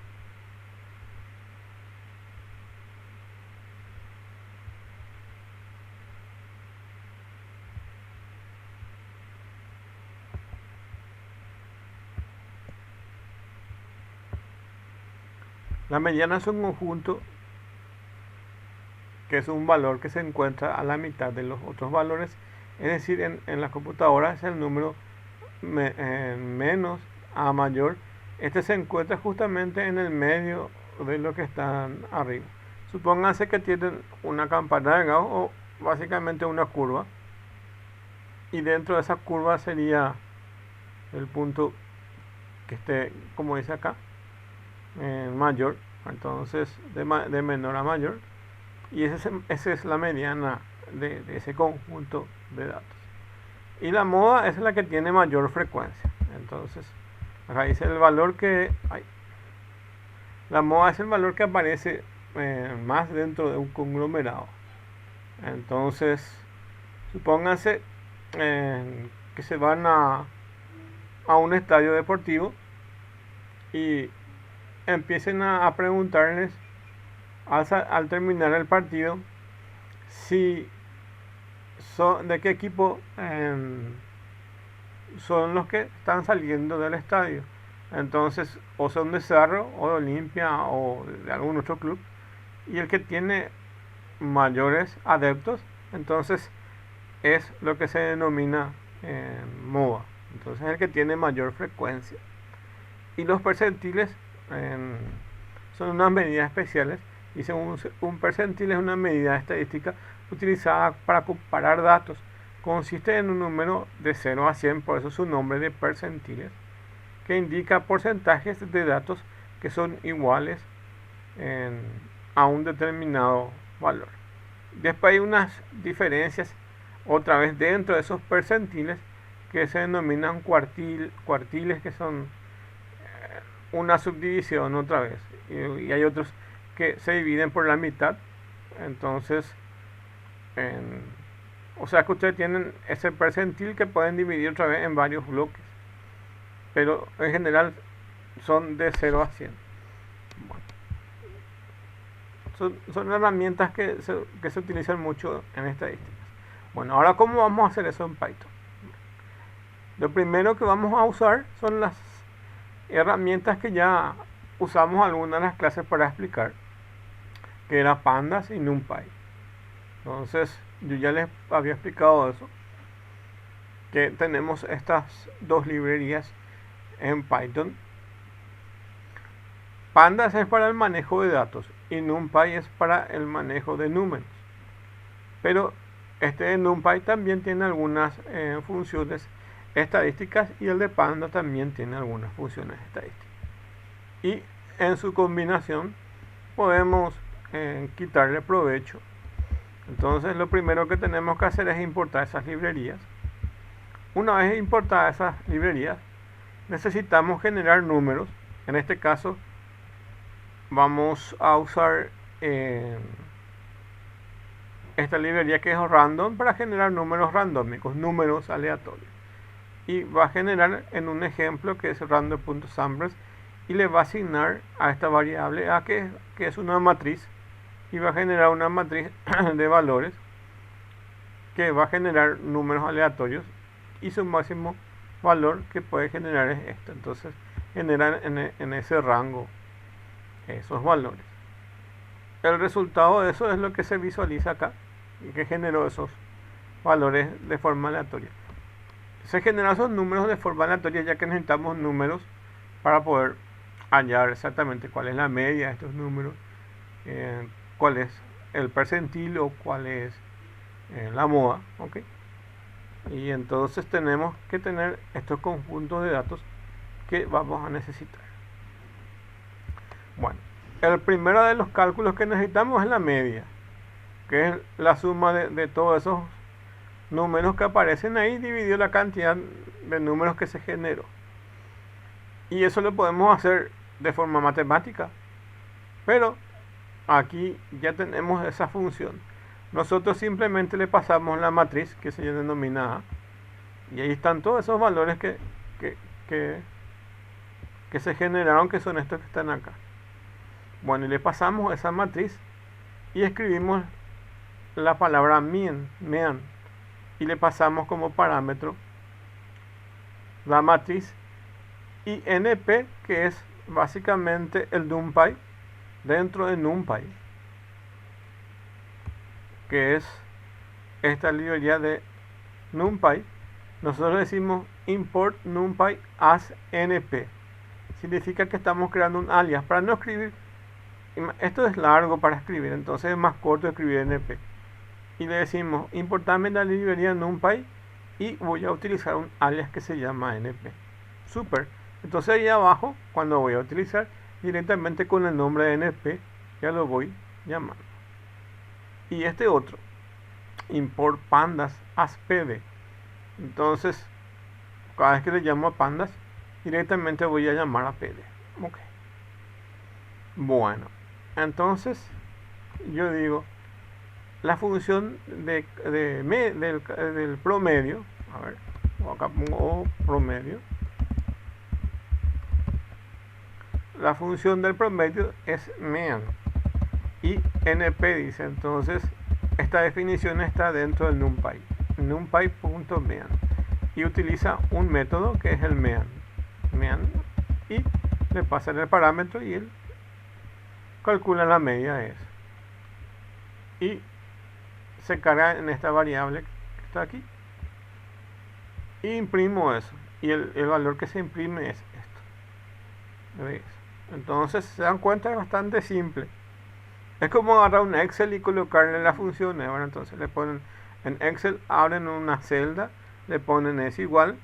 La mediana es un conjunto que es un valor que se encuentra a la mitad de los otros valores, es decir, en la computadora es el número menos a mayor. Este se encuentra justamente en el medio de lo que están arriba. Supónganse que tienen una campana de Gauss o básicamente una curva, y dentro de esa curva sería el punto que esté, como dice acá, mayor, entonces de menor a mayor, y esa es la mediana de ese conjunto de datos. Y la moda es la que tiene mayor frecuencia. Entonces, acá dice el valor que hay. La moda es el valor que aparece más dentro de un conglomerado. Entonces, supónganse que se van a un estadio deportivo y empiecen a preguntarles al terminar el partido si de qué equipo son los que están saliendo del estadio. Entonces, o son de Cerro, o de Olimpia, o de algún otro club, y el que tiene mayores adeptos, entonces es lo que se denomina MOA. Entonces, el que tiene mayor frecuencia. Y los percentiles son unas medidas especiales, y según un percentil es una medida estadística utilizada para comparar datos. Consiste en un número de 0 a 100, por eso su nombre de percentiles, que indica porcentajes de datos que son iguales a un determinado valor. Después hay unas diferencias otra vez dentro de esos percentiles que se denominan cuartiles, que son una subdivisión otra vez, y hay otros que se dividen por la mitad. Entonces, o sea que ustedes tienen ese percentil que pueden dividir otra vez en varios bloques, pero en general son de 0 a 100. Bueno, son herramientas que se utilizan mucho en estadísticas. Bueno, ahora, ¿cómo vamos a hacer eso en Python? Lo primero que vamos a usar son las herramientas que ya usamos algunas de las clases para explicar, que era Pandas y NumPy. Entonces, yo ya les había explicado eso, que tenemos estas dos librerías en Python. Pandas es para el manejo de datos y NumPy es para el manejo de números. Pero este de NumPy también tiene algunas funciones estadísticas, y el de Pandas también tiene algunas funciones estadísticas. Y en su combinación podemos quitarle provecho. Entonces, lo primero que tenemos que hacer es importar esas librerías. Una vez importadas esas librerías, necesitamos generar números. En este caso vamos a usar esta librería que es random para generar números randómicos, números aleatorios. Y va a generar en un ejemplo que es random.samples y le va a asignar a esta variable a que es una matriz, y va a generar una matriz de valores que va a generar números aleatorios, y su máximo valor que puede generar es esto. Entonces generan en ese rango esos valores. El resultado de eso es lo que se visualiza acá, que generó esos valores de forma aleatoria. Se generan esos números de forma aleatoria ya que necesitamos números para poder hallar exactamente cuál es la media de estos números, cuál es el percentil o cuál es la moda, ¿ok? Y entonces tenemos que tener estos conjuntos de datos que vamos a necesitar. Bueno, el primero de los cálculos que necesitamos es la media, que es la suma de todos esos números que aparecen ahí dividido la cantidad de números que se generó. Y eso lo podemos hacer de forma matemática, pero aquí ya tenemos esa función. Nosotros simplemente le pasamos la matriz que se denomina A, y ahí están todos esos valores que se generaron, que son estos que están acá. Bueno, y le pasamos esa matriz y escribimos la palabra mean, y le pasamos como parámetro la matriz y NP, que es básicamente el NumPy dentro de NumPy, que es esta librería de NumPy. Nosotros decimos import NumPy as NP. Significa que estamos creando un alias para no escribir. Esto es largo para escribir, entonces es más corto escribir NP. Y le decimos importarme la librería NumPy y voy a utilizar un alias que se llama NP. Super. Entonces ahí abajo, cuando voy a utilizar directamente con el nombre de NP, ya lo voy llamando. Y este otro, import pandas as pd. Entonces, cada vez que le llamo a pandas, directamente voy a llamar a pd. Ok. Bueno, entonces yo digo la función del promedio. A ver, acá pongo promedio. La función del promedio es mean y NP dice, entonces esta definición está dentro del NumPy, numpy.mean, y utiliza un método que es el mean, y le pasan el parámetro y él calcula la media de eso y se carga en esta variable que está aquí, y imprimo eso, y el valor que se imprime es esto. ¿Ves? Entonces se dan cuenta, es bastante simple. Es como agarrar un Excel y colocarle las funciones. Bueno, entonces le ponen en Excel, abren una celda, le ponen es igual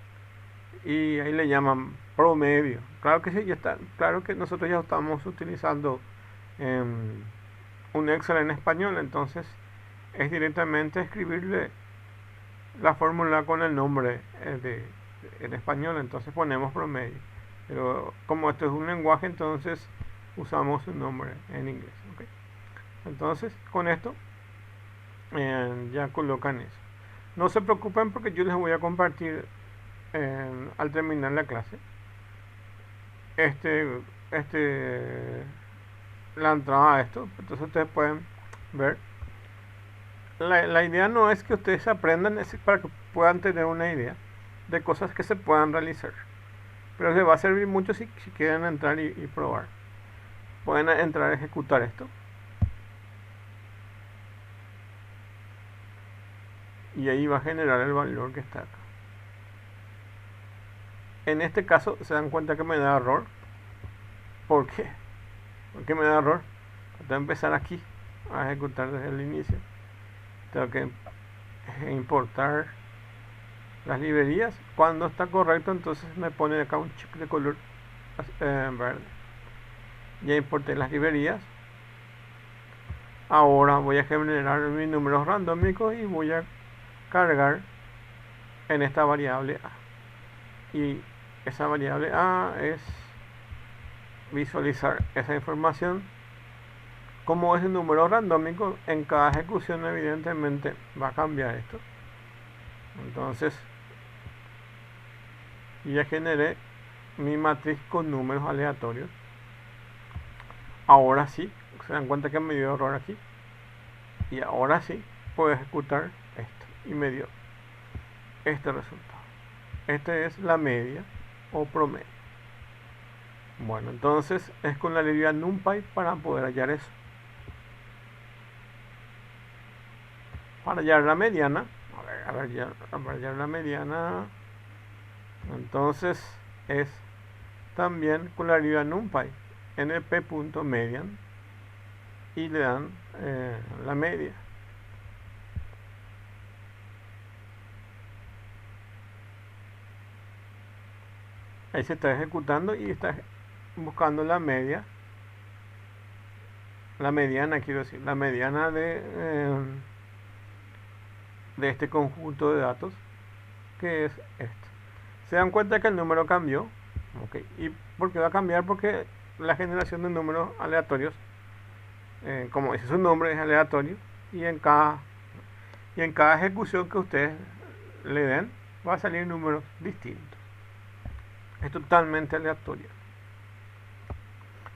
y ahí le llaman promedio. Claro que sí, ya está. Claro que nosotros ya estamos utilizando un Excel en español, entonces es directamente escribirle la fórmula con el nombre en español, entonces ponemos promedio. Pero como esto es un lenguaje, entonces usamos un nombre en inglés. ¿Okay? Entonces con esto ya colocan eso. No se preocupen porque yo les voy a compartir al terminar la clase la entrada a esto. Entonces ustedes pueden ver. La idea no es que ustedes aprendan, es para que puedan tener una idea de cosas que se puedan realizar. Pero les va a servir mucho si quieren entrar y probar. Pueden entrar a ejecutar esto. Y ahí va a generar el valor que está acá. En este caso se dan cuenta que me da error. ¿Por qué? ¿Por qué me da error? Tengo que empezar aquí a ejecutar desde el inicio. Tengo que importar las librerías. Cuando está correcto, entonces me pone acá un check de color verde. Ya importé las librerías. Ahora voy a generar mis números randómicos y voy a cargar en esta variable A. Y esa variable A es visualizar esa información como es un número randómico, en cada ejecución evidentemente va a cambiar esto. Entonces ya generé mi matriz con números aleatorios. Ahora sí, se dan cuenta que me dio error aquí. Y ahora sí puedo ejecutar esto. Y me dio este resultado. Este es la media o promedio. Bueno, entonces es con la librería NumPy para poder hallar eso. Para hallar la mediana, para hallar la mediana, entonces es también con la librería NumPy, np.median, y le dan la media. Ahí se está ejecutando y está buscando la media, la mediana, quiero decir, la mediana de este conjunto de datos, que es esto. Se dan cuenta que el número cambió, okay. ¿Y por qué va a cambiar? Porque la generación de números aleatorios, como dice su nombre, es aleatorio, y en cada ejecución que ustedes le den va a salir números distintos. Es totalmente aleatorio.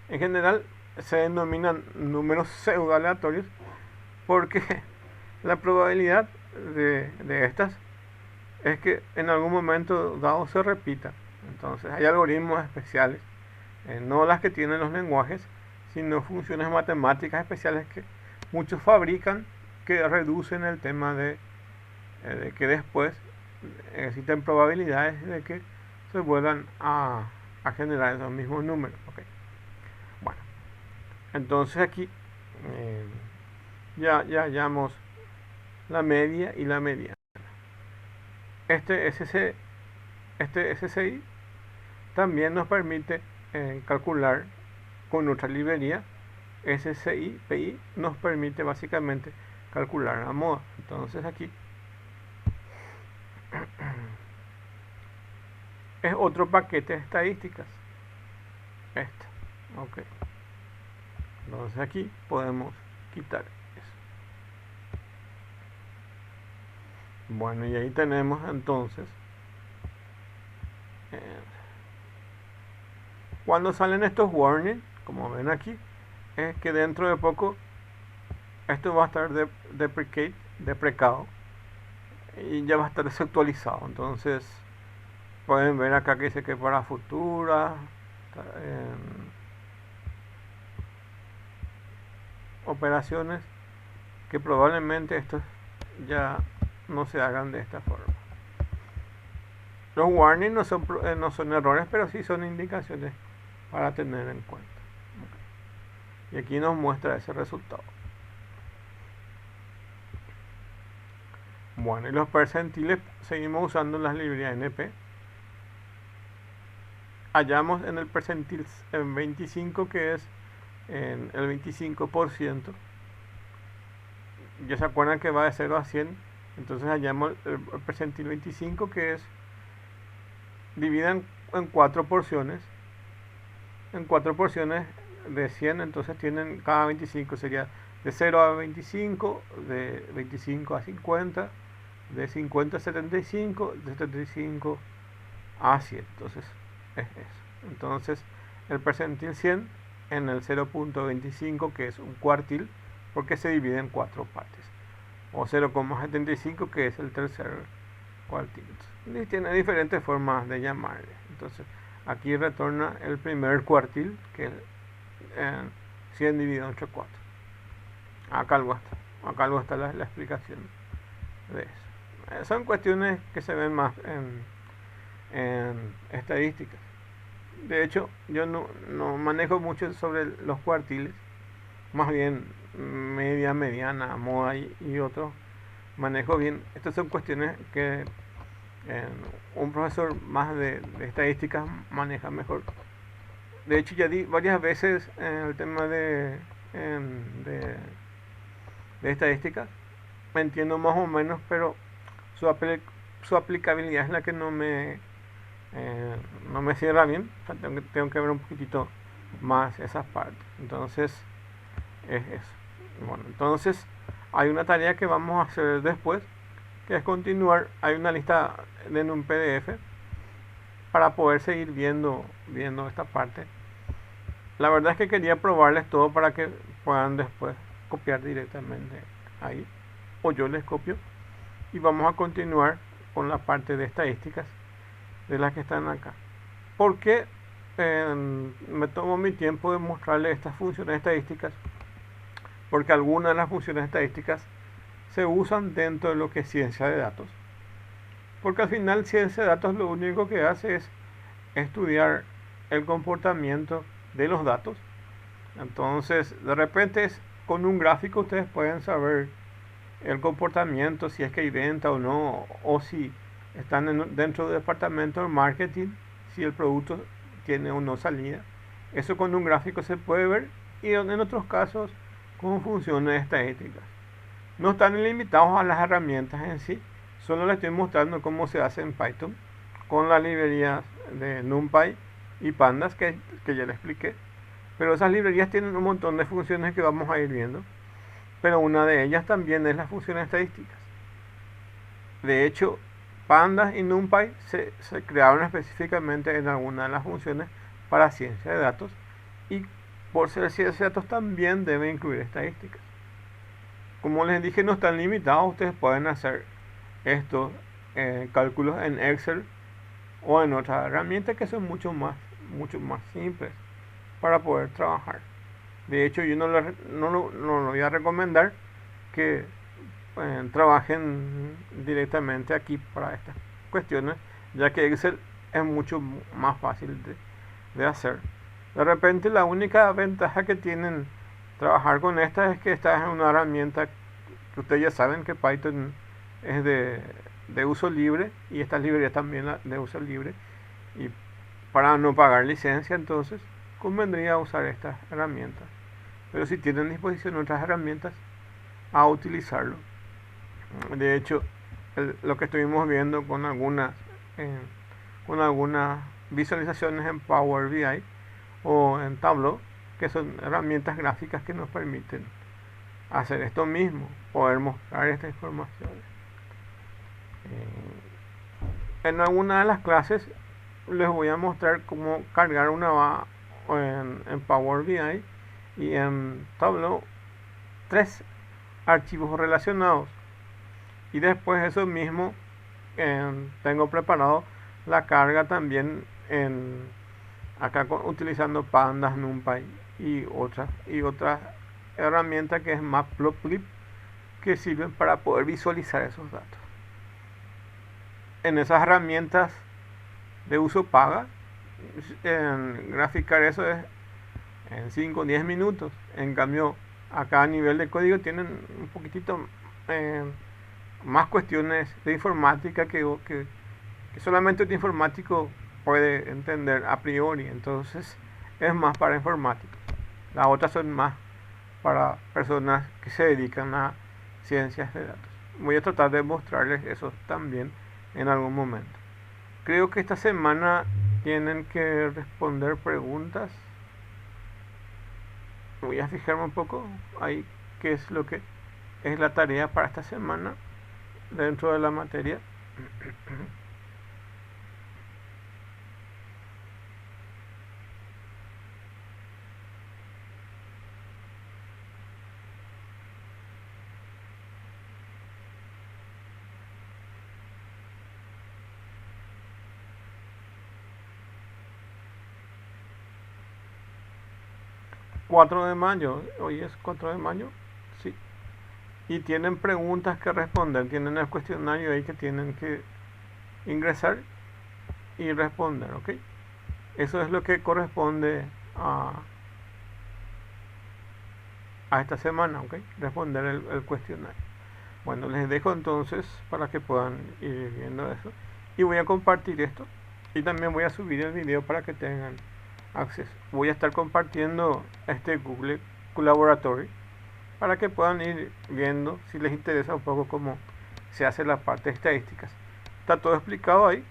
En general se denominan números pseudo aleatorios porque la probabilidad de estas es que en algún momento dado se repita. Entonces hay algoritmos especiales, no las que tienen los lenguajes, sino funciones matemáticas especiales que muchos fabrican, que reducen el tema de que después existen probabilidades de que se vuelvan a generar esos mismos números. Okay. Bueno, entonces aquí ya hallamos la media y la mediana. Este SCI también nos permite calcular con nuestra librería. SCI PI nos permite básicamente calcular la moda. Entonces aquí es otro paquete de estadísticas. Este, ok. Entonces aquí podemos quitar eso. Bueno, y ahí tenemos entonces cuando salen estos warnings, como ven aquí, es que dentro de poco esto va a estar deprecado y ya va a estar desactualizado. Entonces pueden ver acá que dice que para futuras operaciones, que probablemente estos ya no se hagan de esta forma. Los warnings no son errores, pero sí son indicaciones para tener en cuenta. Y aquí nos muestra ese resultado. Bueno, y los percentiles seguimos usando las librerías NP. Hallamos en el percentil 25, que es en el 25%. Ya se acuerdan que va de 0 a 100. Entonces hallamos el percentil 25, que es dividida en 4 porciones. En 4 porciones de 100, entonces tienen cada 25 sería de 0 a 25, de 25 a 50, de 50 a 75, de 75 a 100. Entonces es eso. Entonces el percentil 100 en el 0.25, que es un cuartil, porque se divide en 4 partes, o 0,75, que es el tercer cuartil. Y tiene diferentes formas de llamarle. Entonces aquí retorna el primer cuartil, que es 100 dividido entre 4. Acá luego está la explicación de eso. Son cuestiones que se ven más en estadísticas. De hecho, yo no manejo mucho sobre los cuartiles, más bien media, mediana, moda y otros manejo bien. Estas son cuestiones que un profesor más de estadísticas maneja mejor. De hecho, ya di varias veces el tema de estadísticas. Me entiendo más o menos, pero su aplicabilidad es la que no me cierra bien. O sea, tengo que ver un poquitito más esas partes. Entonces, es eso. Bueno, entonces hay una tarea que vamos a hacer después, que es continuar. Hay una lista en un PDF para poder seguir viendo esta parte. La verdad es que quería probarles todo para que puedan después copiar directamente ahí, o yo les copio, y vamos a continuar con la parte de estadísticas de las que están acá. ¿Por qué me tomo mi tiempo de mostrarles estas funciones estadísticas? Porque algunas de las funciones estadísticas se usan dentro de lo que es ciencia de datos. Porque al final ciencia de datos lo único que hace es estudiar el comportamiento de los datos. Entonces, de repente con un gráfico ustedes pueden saber el comportamiento, si es que hay venta o no, o si están dentro del departamento de marketing, si el producto tiene o no salida. Eso con un gráfico se puede ver, y en otros casos con funciones estadísticas. No están limitados a las herramientas en sí, solo les estoy mostrando cómo se hace en Python con las librerías de NumPy y Pandas que ya les expliqué. Pero esas librerías tienen un montón de funciones que vamos a ir viendo, pero una de ellas también es las funciones estadísticas. De hecho, Pandas y NumPy se crearon específicamente en alguna de las funciones para ciencia de datos, y por ser ciencia de datos también debe incluir estadísticas. Como les dije, no están limitados, ustedes pueden hacer estos cálculos en Excel o en otras herramientas que son mucho más simples para poder trabajar. De hecho, yo no lo voy a recomendar que trabajen directamente aquí para estas cuestiones, ya que Excel es mucho más fácil de hacer. De repente la única ventaja que tienen trabajar con esta es que esta es una herramienta que ustedes ya saben que Python es de uso libre, y estas librerías también de uso libre, y para no pagar licencia entonces convendría usar estas herramientas. Pero si tienen a disposición otras herramientas, a utilizarlo. De hecho, lo que estuvimos viendo con algunas visualizaciones en Power BI o en Tableau, que son herramientas gráficas que nos permiten hacer esto mismo, poder mostrar esta información. En alguna de las clases les voy a mostrar cómo cargar una en Power BI y en Tableau 3 archivos relacionados, y después eso mismo tengo preparado la carga también acá utilizando Pandas, NumPy y otras herramientas que es Matplotlib, que sirven para poder visualizar esos datos. En esas herramientas de uso paga, graficar eso es en 5 o 10 minutos. En cambio, acá a nivel de código tienen un poquitito más cuestiones de informática que solamente un informático puede entender a priori. Entonces es más para informáticos. Las otras son más para personas que se dedican a ciencias de datos. Voy a tratar de mostrarles eso también en algún momento. Creo que esta semana tienen que responder preguntas. Voy a fijarme un poco ahí qué es lo que es la tarea para esta semana dentro de la materia. ¿4 de mayo? Hoy es 4 de mayo, sí. Y tienen preguntas que responder, tienen el cuestionario ahí que tienen que ingresar y responder, ¿ok? Eso es lo que corresponde a esta semana, ¿ok? Responder el cuestionario. Bueno, les dejo entonces para que puedan ir viendo eso. Y voy a compartir esto. Y también voy a subir el video para que tengan acceso. Voy a estar compartiendo este Google Colaboratory para que puedan ir viendo si les interesa un poco cómo se hace la parte de estadísticas. Está todo explicado ahí,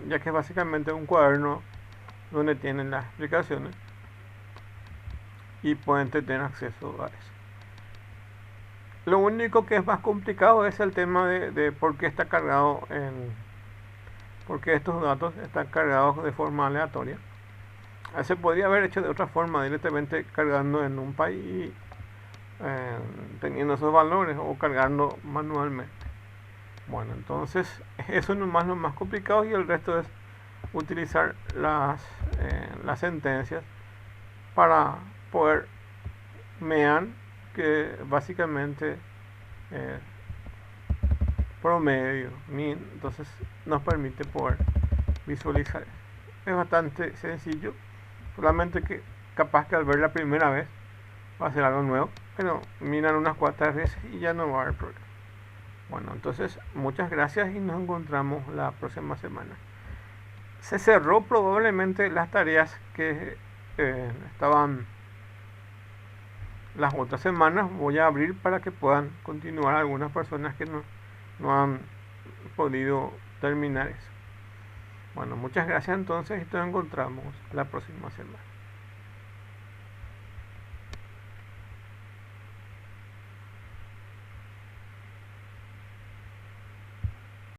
ya que es básicamente un cuaderno donde tienen las explicaciones. y pueden tener acceso a eso. Lo único que es más complicado es el tema de por qué está cargado por qué estos datos están cargados de forma aleatoria. Se podría haber hecho de otra forma, directamente cargando en un país, teniendo esos valores o cargando manualmente. Bueno, entonces eso nomás lo más complicado y el resto es utilizar las sentencias para poder mear que básicamente eh, promedio, min, entonces nos permite poder visualizar. Es bastante sencillo, solamente que capaz que al ver la primera vez va a ser algo nuevo, pero miran unas cuantas veces y ya no va a haber problema. Bueno, entonces muchas gracias y nos encontramos la próxima semana. Se cerró probablemente las tareas que estaban las otras semanas. Voy a abrir para que puedan continuar algunas personas que no han podido terminar eso. Bueno, muchas gracias entonces y nos encontramos la próxima semana.